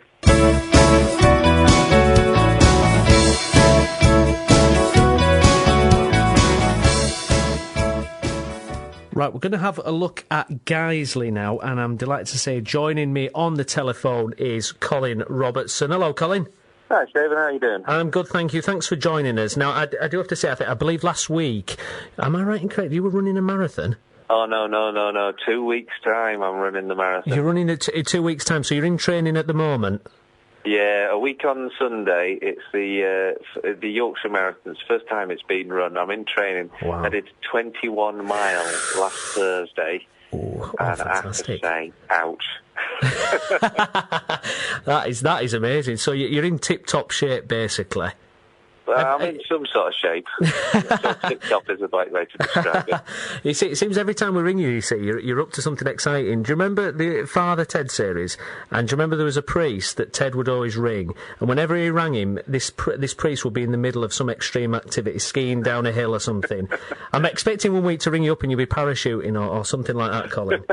Right, we're going to have a look at Guiseley now, and I'm delighted to say joining me on the telephone is Colin Robertson. Hello, Colin. Hi, Stephen. How are you doing? I'm good, thank you. Thanks for joining us. Now, I do have to say, I believe last week, am I right and correct, you were running a marathon? Oh, no. 2 weeks' time I'm running the marathon. You're running it in 2 weeks' time, so you're in training at the moment? Yeah, a week on Sunday. It's the Yorkshire Marathon's first time it's been run. I'm in training. Wow. I did 21 miles last Thursday. Oh, and fantastic. I have to say, ouch. That is amazing. So you're in tip-top shape, basically. I'm in some sort of shape. So tip-top is the right way to describe it. You see, it seems every time we ring you, you're up to something exciting. Do you remember the Father Ted series? And do you remember there was a priest that Ted would always ring? And whenever he rang him, this priest would be in the middle of some extreme activity, skiing down a hill or something. I'm expecting one week to ring you up and you'll be parachuting or something like that, Colin.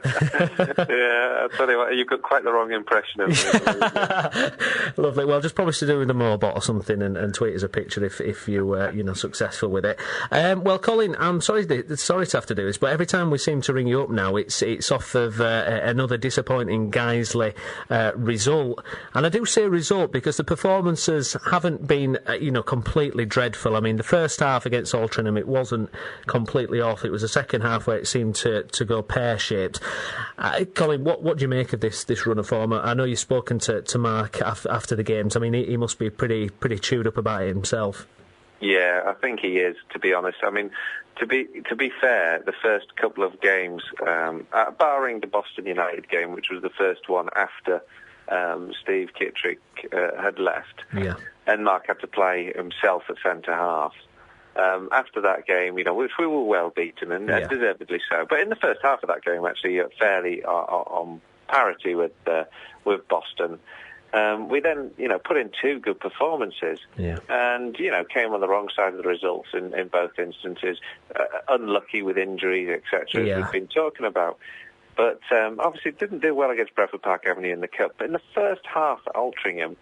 Yeah, I'll tell you what, you've got quite the wrong impression of me. Lovely. Well, just promise to do with the Morbot or something and tweet us a picture if you're successful with it. Well, Colin, I'm sorry to have to do this, but every time we seem to ring you up now, it's off of another disappointing Guiseley result. And I do say result because the performances haven't been completely dreadful. I mean, the first half against Altrincham, it wasn't completely off. It was the second half where it seemed to go pear-shaped. Colin, what do you make of this run of form? I know you've spoken to Mark after the games. I mean, he must be pretty chewed up about it himself. Yeah, I think he is, to be honest. I mean, to be fair, the first couple of games, barring the Boston United game, which was the first one after Steve Kittrick had left, and Mark had to play himself at centre-half. After that game, which we were well beaten and deservedly so. But in the first half of that game, actually, fairly on parity with Boston. We then, put in two good performances and, came on the wrong side of the results in both instances. Unlucky with injuries, etc., as we've been talking about. But obviously didn't do well against Bradford Park Avenue in the Cup. But in the first half at Altrincham,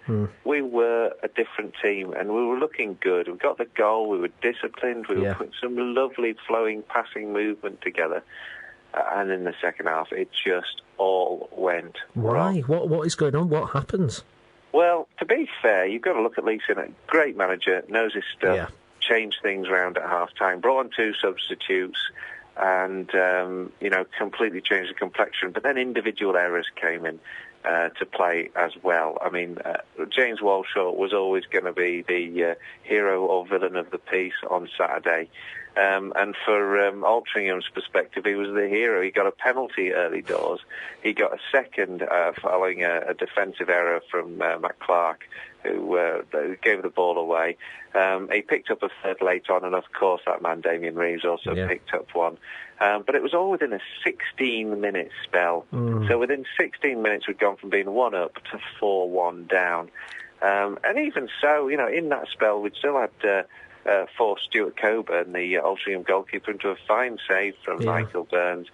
we were a different team and we were looking good. We got the goal, we were disciplined, we were putting some lovely flowing passing movement together. And in the second half, it just all went wrong. Why? What is going on? What happens? Well, to be fair, you've got to look at Leeds United. Great manager, knows his stuff, changed things around at half-time, brought on two substitutes, and, completely changed the complexion. But then individual errors came in to play as well. I mean, James Walshaw was always going to be the hero or villain of the piece on Saturday. And for Altringham's perspective, he was the hero. He got a penalty early doors. He got a second following a defensive error from Matt Clark, who gave the ball away. He picked up a third late on, and of course that man, Damien Reeves, also picked up one. But it was all within a 16-minute spell. So within 16 minutes, we'd gone from being 1-up to 4-1 down. And even so, in that spell, we'd still had... forced Stuart Coburn, the Altrincham goalkeeper, into a fine save from Michael Burns.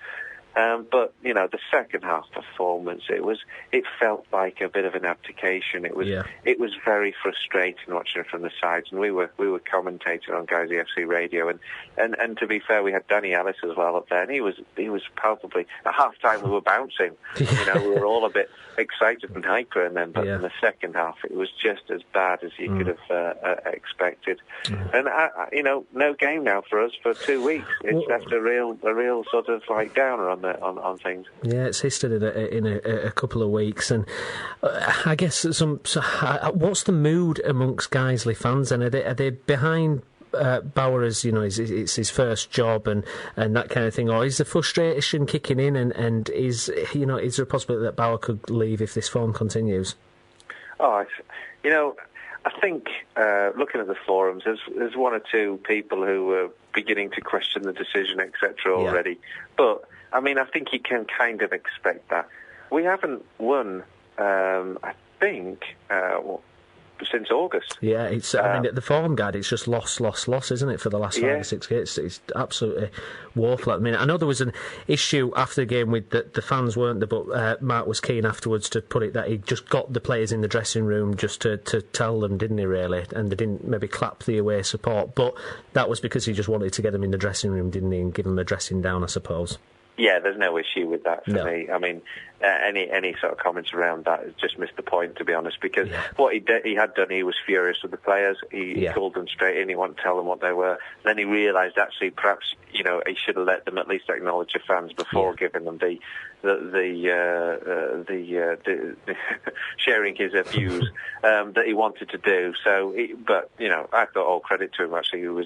But the second half performance, it felt like a bit of an abdication. It was very frustrating watching it from the sides, and we were commentating on Guiseley FC radio, and to be fair, we had Danny Ellis as well up there, and he was palpably at half time we were bouncing. We were all a bit excited and hyper, and then but in the second half it was just as bad as you could have expected. And no game now for us for 2 weeks. It's left a real sort of like downer on things. Yeah, it's histed in a couple of weeks, and I guess what's the mood amongst Guiseley fans? And are they behind Bauer as it's his first job and that kind of thing, or is the frustration kicking in? And is there a possibility that Bauer could leave if this form continues? I think looking at the forums, there's one or two people who are beginning to question the decision, etc. already. But I mean, I think you can kind of expect that. We haven't won, I think, since August. Yeah, it's. I mean, the form guide, it's just loss, isn't it, for the last 5 or 6 games? It's absolutely woeful at the minute. I know there was an issue after the game with the fans, weren't there? But Mark was keen afterwards to put it that he just got the players in the dressing room just to tell them, didn't he, really? And they didn't maybe clap the away support. But that was because he just wanted to get them in the dressing room, didn't he, and give them a dressing down, I suppose. Yeah, there's no issue with that for me. I mean, any sort of comments around that has just missed the point, to be honest, because what he had done, he was furious with the players. He called them straight in. He wanted to tell them what they were. Then he realised, actually, perhaps, he should have let them at least acknowledge the fans before giving them the sharing his views that he wanted to do. So, but I thought all credit to him. Actually,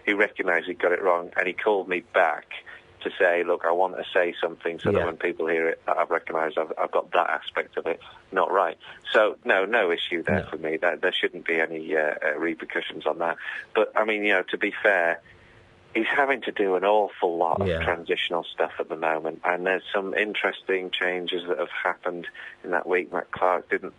he recognised he got it wrong, and he called me back to say, look, I want to say something so that when people hear it, I've recognised I've got that aspect of it not right. So, no issue there for me. There shouldn't be any repercussions on that. But, I mean, to be fair, he's having to do an awful lot of transitional stuff at the moment, and there's some interesting changes that have happened in that week. Matt Clark didn't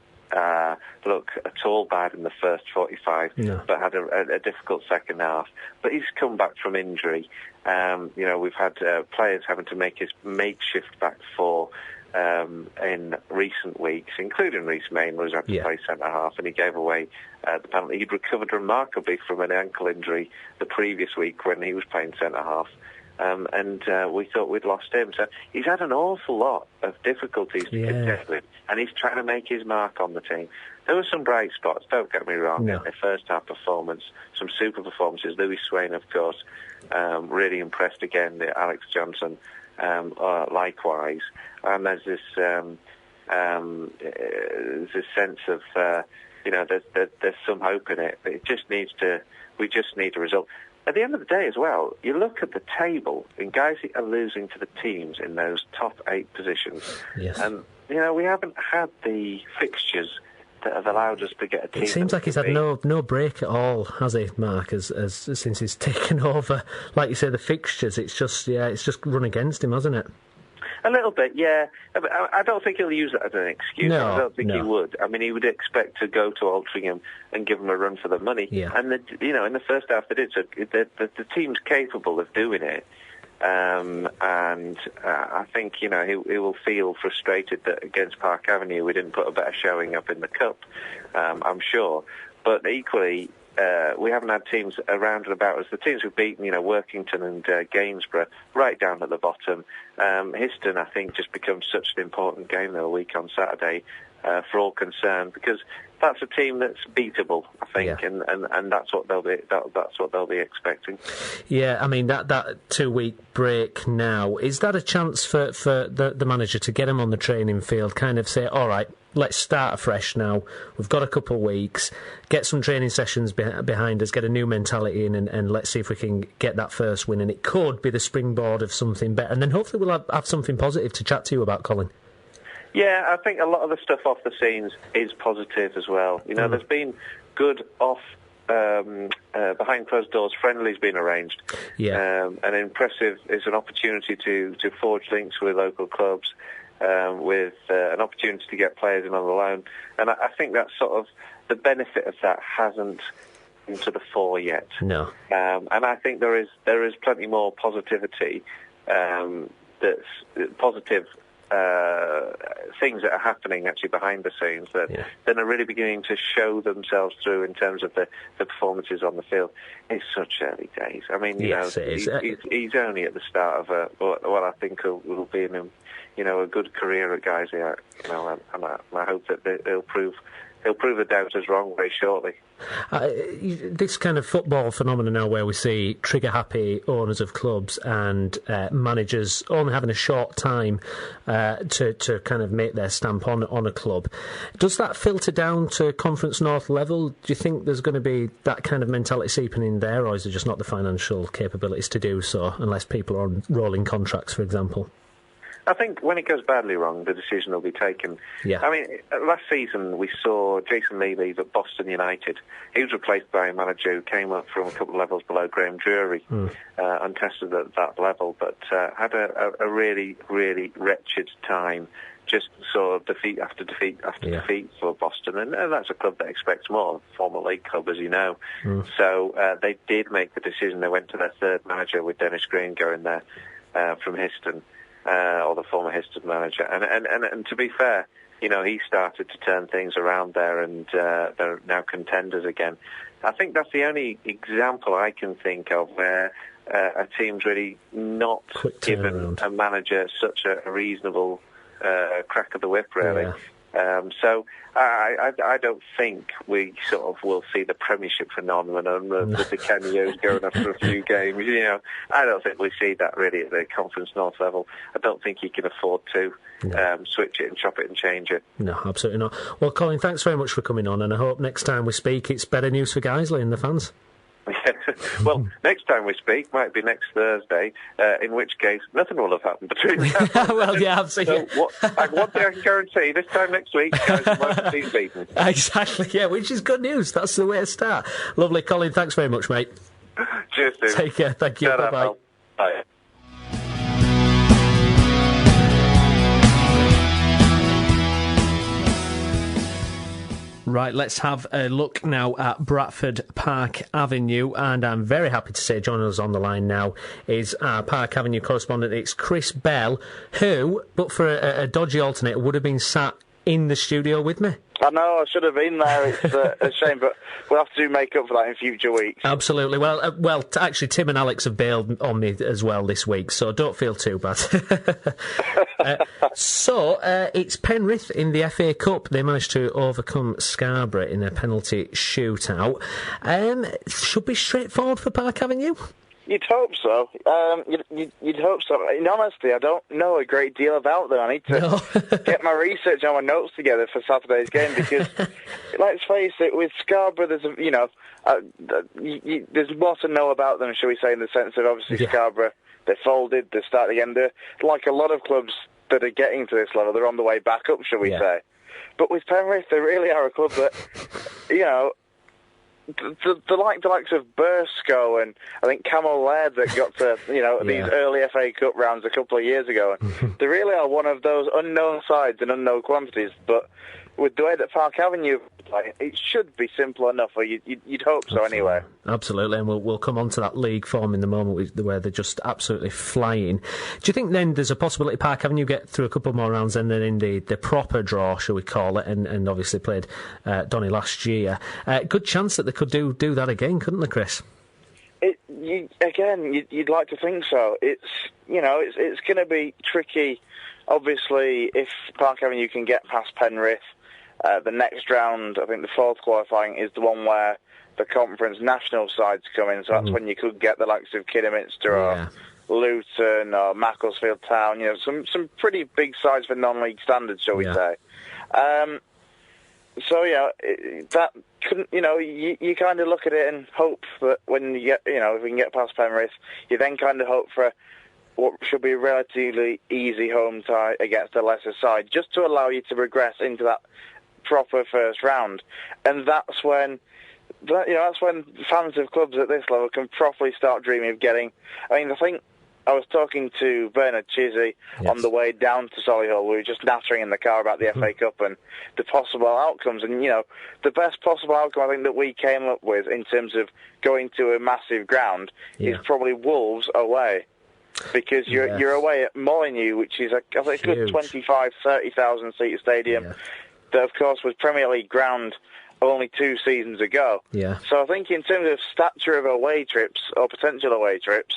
look at all bad in the first 45, but had a difficult second half. But he's come back from injury. We've had players having to make his makeshift back four in recent weeks, including Reece Main, who had to play centre-half, and he gave away the penalty. He'd recovered remarkably from an ankle injury the previous week when he was playing centre-half. And we thought we'd lost him. So he's had an awful lot of difficulties to contend with, and he's trying to make his mark on the team. There were some bright spots, don't get me wrong, in their first half performance, some super performances. Louis Swain, of course, really impressed again. Alex Johnson, likewise. And there's this sense of, there's some hope in it. But we just need a result. At the end of the day as well, you look at the table, and guys are losing to the teams in those top 8 positions. Yes. And, we haven't had the fixtures that have allowed us to get a team. It seems like he's had no break at all, has he, Mark, as since he's taken over. Like you say, the fixtures, it's just run against him, hasn't it? A little bit, yeah. I don't think he'll use it as an excuse. I don't think he would. I mean, he would expect to go to Altrincham and give them a run for the money. Yeah. And, in the first half they did, so the team's capable of doing it. And I think, he will feel frustrated that against Park Avenue we didn't put a better showing up in the Cup, I'm sure. But equally, we haven't had teams around and about us. The teams we've beaten, Workington and Gainsborough, right down at the bottom. Histon, I think, just becomes such an important game the week on Saturday for all concerned, because that's a team that's beatable, I think, and that's what they'll be. That's what they'll be expecting. Yeah, I mean that 2-week break now, is that a chance for the manager to get him on the training field, kind of say, all right, let's start afresh now. We've got a couple of weeks, get some training sessions behind us, get a new mentality in, and let's see if we can get that first win. And it could be the springboard of something better. And then hopefully we'll have something positive to chat to you about, Colin. Yeah, I think a lot of the stuff off the scenes is positive as well. There's been good off behind closed doors friendlies being arranged. Yeah. And impressive is an opportunity to forge links with local clubs. With an opportunity to get players in on the loan, and I think that sort of the benefit of that hasn't come to the fore yet. No, and I think there is plenty more positivity. That's positive things that are happening actually behind the scenes that are really beginning to show themselves through in terms of the performances on the field. It's such early days. I mean, he's only at the start of what I think will be a good career at Guiseley, and I hope that he'll prove the doubters wrong very shortly. This kind of football phenomenon now, where we see trigger-happy owners of clubs and managers only having a short time to kind of make their stamp on a club, does that filter down to Conference North level? Do you think there's going to be that kind of mentality seeping in there, or is it just not the financial capabilities to do so, unless people are on rolling contracts, for example? I think when it goes badly wrong, the decision will be taken. Yeah. I mean, last season we saw Jason Lee leave at Boston United. He was replaced by a manager who came up from a couple of levels below, Graham Drury, untested at that level, but had a really, really wretched time. Just saw defeat after defeat after defeat for Boston, and that's a club that expects more, former league club, as you know. So they did make the decision. They went to their third manager with Dennis Green going there from Histon. Or the former Histon manager, and to be fair, he started to turn things around there, and they're now contenders again. I think that's the only example I can think of where a team's really not given a manager such a reasonable crack of the whip, really. So I don't think we sort of will see the Premiership phenomenon with the cameos going after a few games. I don't think we see that really at the Conference North level. I don't think you can afford to switch it and chop it and change it. No, absolutely not. Well, Colin, thanks very much for coming on, and I hope next time we speak it's better news for Guiseley and the fans. Well, next time we speak might be next Thursday, in which case nothing will have happened between now. Well, yeah, absolutely. So one thing I can guarantee, this time next week, guys won't be beaten. Exactly, yeah, which is good news. That's the way to start. Lovely, Colin, thanks very much, mate. Cheers, Steve. Take care, thank you, bye-bye. Bye. Right, let's have a look now at Bradford Park Avenue, and I'm very happy to say joining us on the line now is our Park Avenue correspondent. It's Chris Bell, who, but for a dodgy alternate, would have been sat in the studio with me. I know, I should have been there. It's a shame, but we'll have to make up for that in future weeks. Absolutely. Well, actually, Tim and Alex have bailed on me as well this week, so don't feel too bad. So it's Penrith in the FA Cup. They managed to overcome Scarborough in a penalty shootout. Should be straightforward for Park Avenue. You'd hope so. You'd hope so. In honesty, I don't know a great deal about them. I need to get my research and my notes together for Saturday's game because, let's face it, with Scarborough, there's more to know about them, shall we say, in the sense of obviously Scarborough, they folded, they started again. They're like a lot of clubs that are getting to this level. They're on the way back up, shall we say. But with Penrith, they really are a club that, the likes of Burscough and I think Camel Laird that got to these early FA Cup rounds a couple of years ago. They really are one of those unknown sides and unknown quantities. But with the way that Park Avenue play, it should be simple enough, or you'd hope so anyway. Absolutely, and we'll come on to that league form in the moment where they're just absolutely flying. Do you think then there's a possibility Park Avenue get through a couple more rounds and then in the proper draw, shall we call it, and obviously played Donny last year? Good chance that they could do that again, couldn't they, Chris? You'd like to think so. It's going to be tricky. Obviously, if Park Avenue can get past Penrith, the next round, I think the fourth qualifying, is the one where the conference national sides come in, so that's when you could get the likes of Kidderminster or Luton or Macclesfield Town, some pretty big sides for non-league standards, shall we say. That couldn't, you kind of look at it and hope that when you get, if we can get past Penrith, you then kind of hope for what should be a relatively easy home tie against a lesser side, just to allow you to progress into that proper first round. And that's when fans of clubs at this level can properly start dreaming of getting. I think I was talking to Bernard Chizzy on the way down to Solihull. We were just nattering in the car about the FA Cup and the possible outcomes. And, the best possible outcome I think that we came up with in terms of going to a massive ground is probably Wolves away. Because you're away at Molineux, which is a good 25,000-30,000 seat stadium. That, of course, was Premier League ground only 2 seasons ago. So I think in terms of stature of away trips or potential away trips,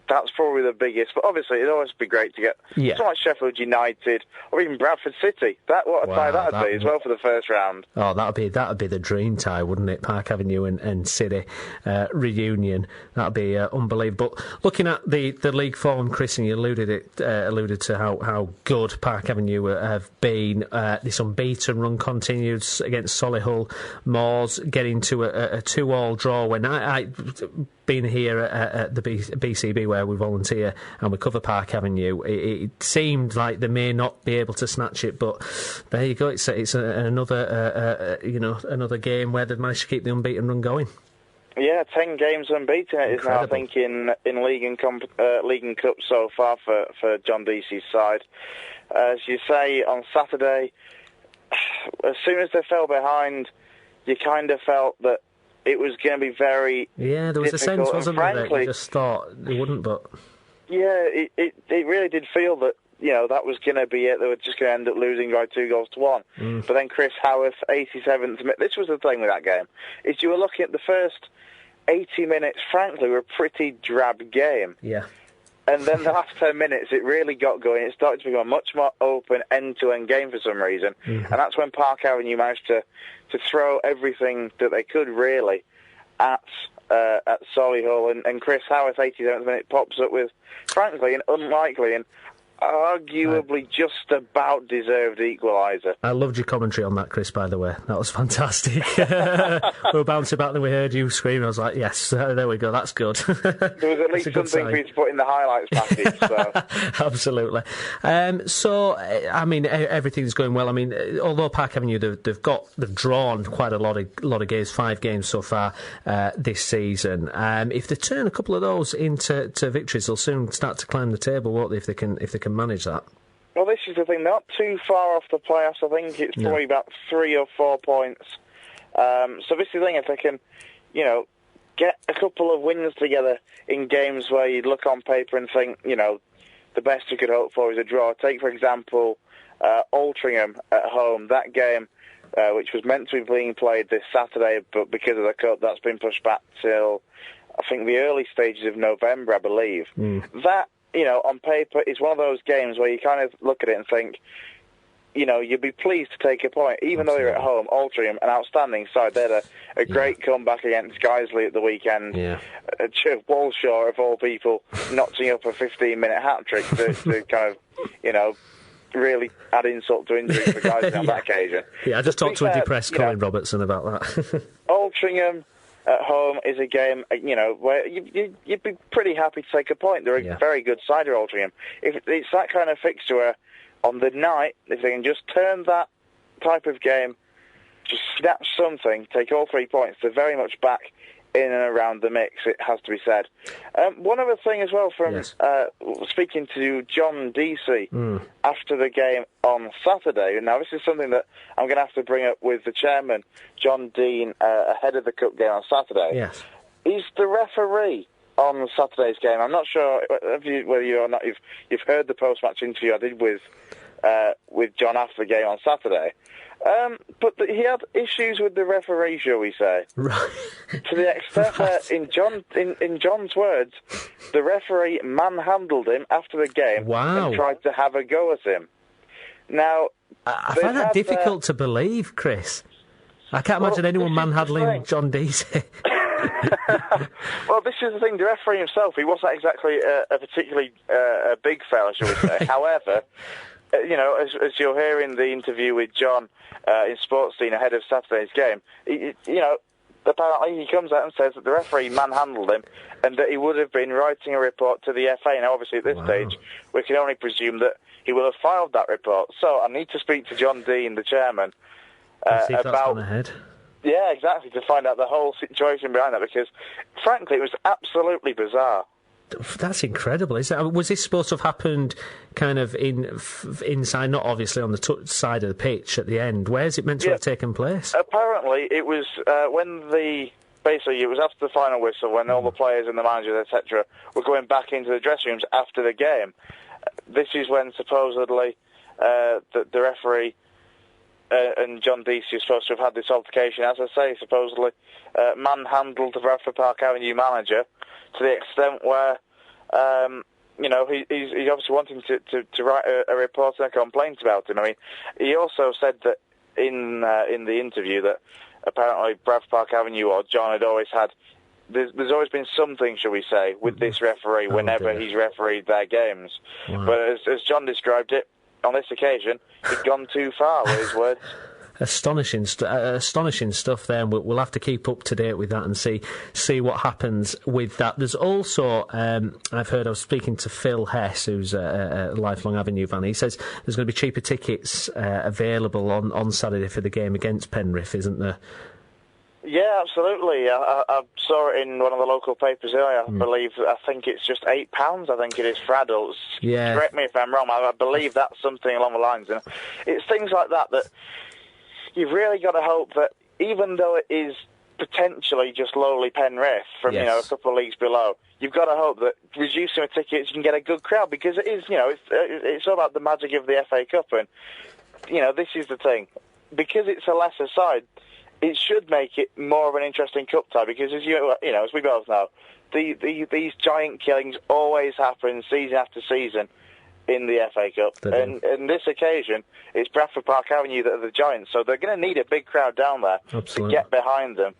that's probably the biggest. But obviously, it'd always be great to get someone like Sheffield United or even Bradford City. What a tie that'd be as well for the first round. Oh, that'd be the dream tie, wouldn't it? Park Avenue and City reunion. That'd be unbelievable. But looking at the league form, Chris, and you alluded to how good Park Avenue have been. This unbeaten run continued against Solihull Moors, getting to a 2-2 draw. When I been here at the BCB where we volunteer and we cover Park Avenue, it seemed like they may not be able to snatch it, but there you go. It's another another game where they've managed to keep the unbeaten run going. 10 games unbeaten it is now, I think, in league and cup so far for John Deasy's side. As you say, on Saturday, as soon as they fell behind, you kind of felt that it was going to be very there was a sense, wasn't there, that you just thought they wouldn't, but... it really did feel that, that was going to be it. They were just going to end up losing by 2-1. But then Chris Howarth, 87th... This was the thing with that game, is you were looking at the first 80 minutes, frankly, were a pretty drab game. Yeah. And then the last 10 minutes, it really got going. It started to become a much more open, end-to-end game for some reason. Mm-hmm. And that's when Park Avenue managed to throw everything that they could, really, at Solihull. And Chris Howarth, 87th minute, pops up with, frankly, an unlikely and arguably just about deserved equaliser. I loved your commentary on that, Chris, by the way. That was fantastic. We were bouncing back and we heard you scream. I was like, yes, there we go, that's good. There was at least something for you to put in the highlights package. So. Absolutely. So, I mean, everything's going well. I mean, although Park Avenue, they've drawn quite a lot of games, 5 games so far this season. If they turn a couple of those into victories, they'll soon start to climb the table, won't they, if they can manage that? Well, this is the thing. Not too far off the playoffs. I think it's probably about 3 or 4 points. So this is the thing. If they can, get a couple of wins together in games where you'd look on paper and think, the best you could hope for is a draw. Take, for example, Altrincham at home. That game, which was meant to be being played this Saturday, but because of the cup, that's been pushed back till, I think, the early stages of November, I believe. That, on paper, is one of those games where you kind of look at it and think, you'd be pleased to take a point, even though you're at home. Altrincham, an outstanding side. They had a great comeback against Guiseley at the weekend. Yeah. Walshaw, of all people, notching up a 15-minute hat-trick to kind of, really add insult to injury for Guiseley on that occasion. Yeah, I just talked to a depressed Colin Robertson about that. Altrincham at home is a game, where you'd be pretty happy to take a point. They're a very good side of Altrincham. If it's that kind of fixture where, on the night, if they can just turn that type of game, just snatch something, take all 3 points, they're very much back in and around the mix, it has to be said. One other thing as well, from speaking to John Deasy after the game on Saturday, now this is something that I'm going to have to bring up with the chairman, John Dean, ahead of the cup game on Saturday. Yes. Is the referee on Saturday's game, I'm not sure whether you or not you've heard the post-match interview I did with John after the game on Saturday, but he had issues with the referee, shall we say? Right. To the extent that, in John's words, the referee manhandled him after the game and tried to have a go at him. Now, I find that difficult to believe, Chris. I can't imagine anyone manhandling John Deasy. Well, this is the thing. The referee himself, he wasn't exactly a particularly a big fella, shall we say. However, as you'll hear in the interview with John in Sports Scene ahead of Saturday's game, apparently he comes out and says that the referee manhandled him and that he would have been writing a report to the FA. Now, obviously, at this stage, we can only presume that he will have filed that report. So I need to speak to John Dean, the chairman, see if that's gone ahead. Yeah, exactly, to find out the whole situation behind that, because, frankly, it was absolutely bizarre. That's incredible, isn't it? Was this supposed to have happened kind of inside, not obviously on the side of the pitch at the end? Where is it meant to have taken place? Apparently, it was basically, it was after the final whistle, when all the players and the managers, etc., were going back into the dressing rooms after the game. This is when, supposedly, the referee and John Deasy is supposed to have had this altercation, as I say, supposedly manhandled the Bradford Park Avenue manager to the extent where, he's obviously wanting to write a report and a complaint about him. I mean, he also said that in the interview that apparently Bradford Park Avenue or John had always had, there's always been something, shall we say, with this referee whenever he's refereed their games. Wow. But as John described it, on this occasion, he'd gone too far with his words. Astonishing stuff there, and we'll have to keep up to date with that and see what happens with that. There's also, I've heard, I was speaking to Phil Hess, who's a lifelong Avenue fan. He says there's going to be cheaper tickets available on Saturday for the game against Penrith, isn't there? Yeah, absolutely. I saw it in one of the local papers earlier. I think it's just £8, I think it is, for adults. Yeah. Correct me if I'm wrong, I believe that's something along the lines. And it's things like that you've really got to hope that, even though it is potentially just lowly Penrith from, a couple of leagues below, you've got to hope that reducing the tickets, you can get a good crowd, because it is, it's all about the magic of the FA Cup. And, this is the thing. Because it's a lesser side, it should make it more of an interesting cup tie, because as we both know, these giant killings always happen season after season in the FA Cup, and in this occasion it's Bradford Park Avenue that are the giants, so they're going to need a big crowd down there to get behind them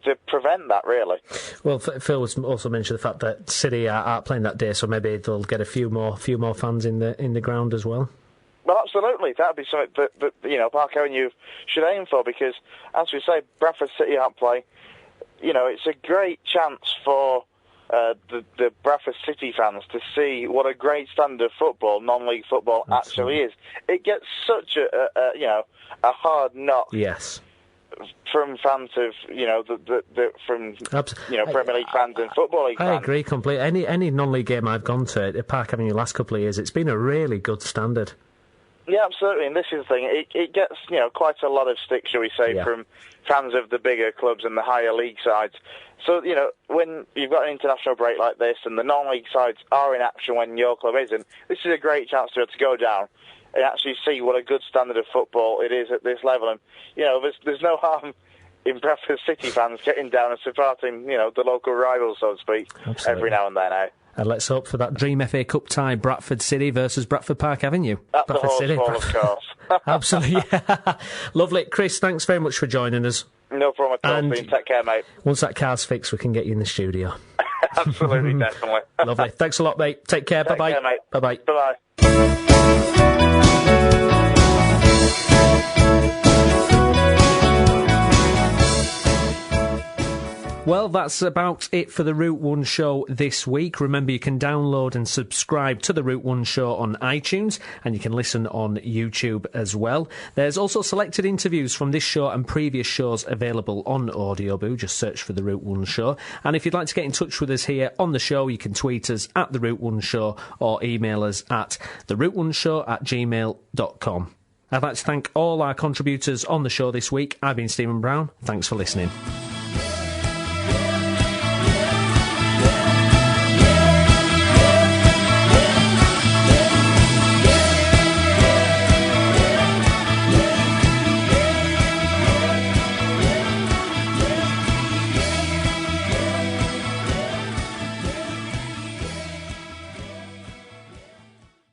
to prevent that, really. Well, Phil was also mentioned the fact that City are playing that day, so maybe they'll get a few more fans in the ground as well. Well, absolutely. That would be something that Park Avenue should aim for, because, as we say, Bradford City aren't playing. It's a great chance for the Bradford City fans to see what a great standard of football, non-league football, actually is. It gets such a hard knock. Yes. From fans of Premier League fans and Football League fans. I agree completely. Any non-league game I've gone to at Park Avenue the last couple of years, it's been a really good standard. Yeah, absolutely. And this is the thing. It gets quite a lot of stick, shall we say, from fans of the bigger clubs and the higher league sides. So when you've got an international break like this and the non-league sides are in action when your club isn't, this is a great chance to go down and actually see what a good standard of football it is at this level. And, there's no harm in Bradford City fans getting down and supporting, the local rivals, so to speak, every now and then, And let's hope for that dream FA Cup tie, Bradford City versus Bradford Park Avenue. At Bradford the Hall, of course. Absolutely, yeah. Lovely. Chris, thanks very much for joining us. No problem at all, and take care, mate. Once that car's fixed, we can get you in the studio. Absolutely, definitely. Lovely. Thanks a lot, mate. Take care. Bye-bye. Take care, mate. Bye-bye. Bye-bye. Well, that's about it for the Route 1 show this week. Remember, you can download and subscribe to the Route 1 show on iTunes, and you can listen on YouTube as well. There's also selected interviews from this show and previous shows available on Audioboo. Just search for the Route 1 show. And if you'd like to get in touch with us here on the show, you can tweet us at the Route 1 show or email us at theroute1show@gmail.com. I'd like to thank all our contributors on the show this week. I've been Stephen Brown. Thanks for listening.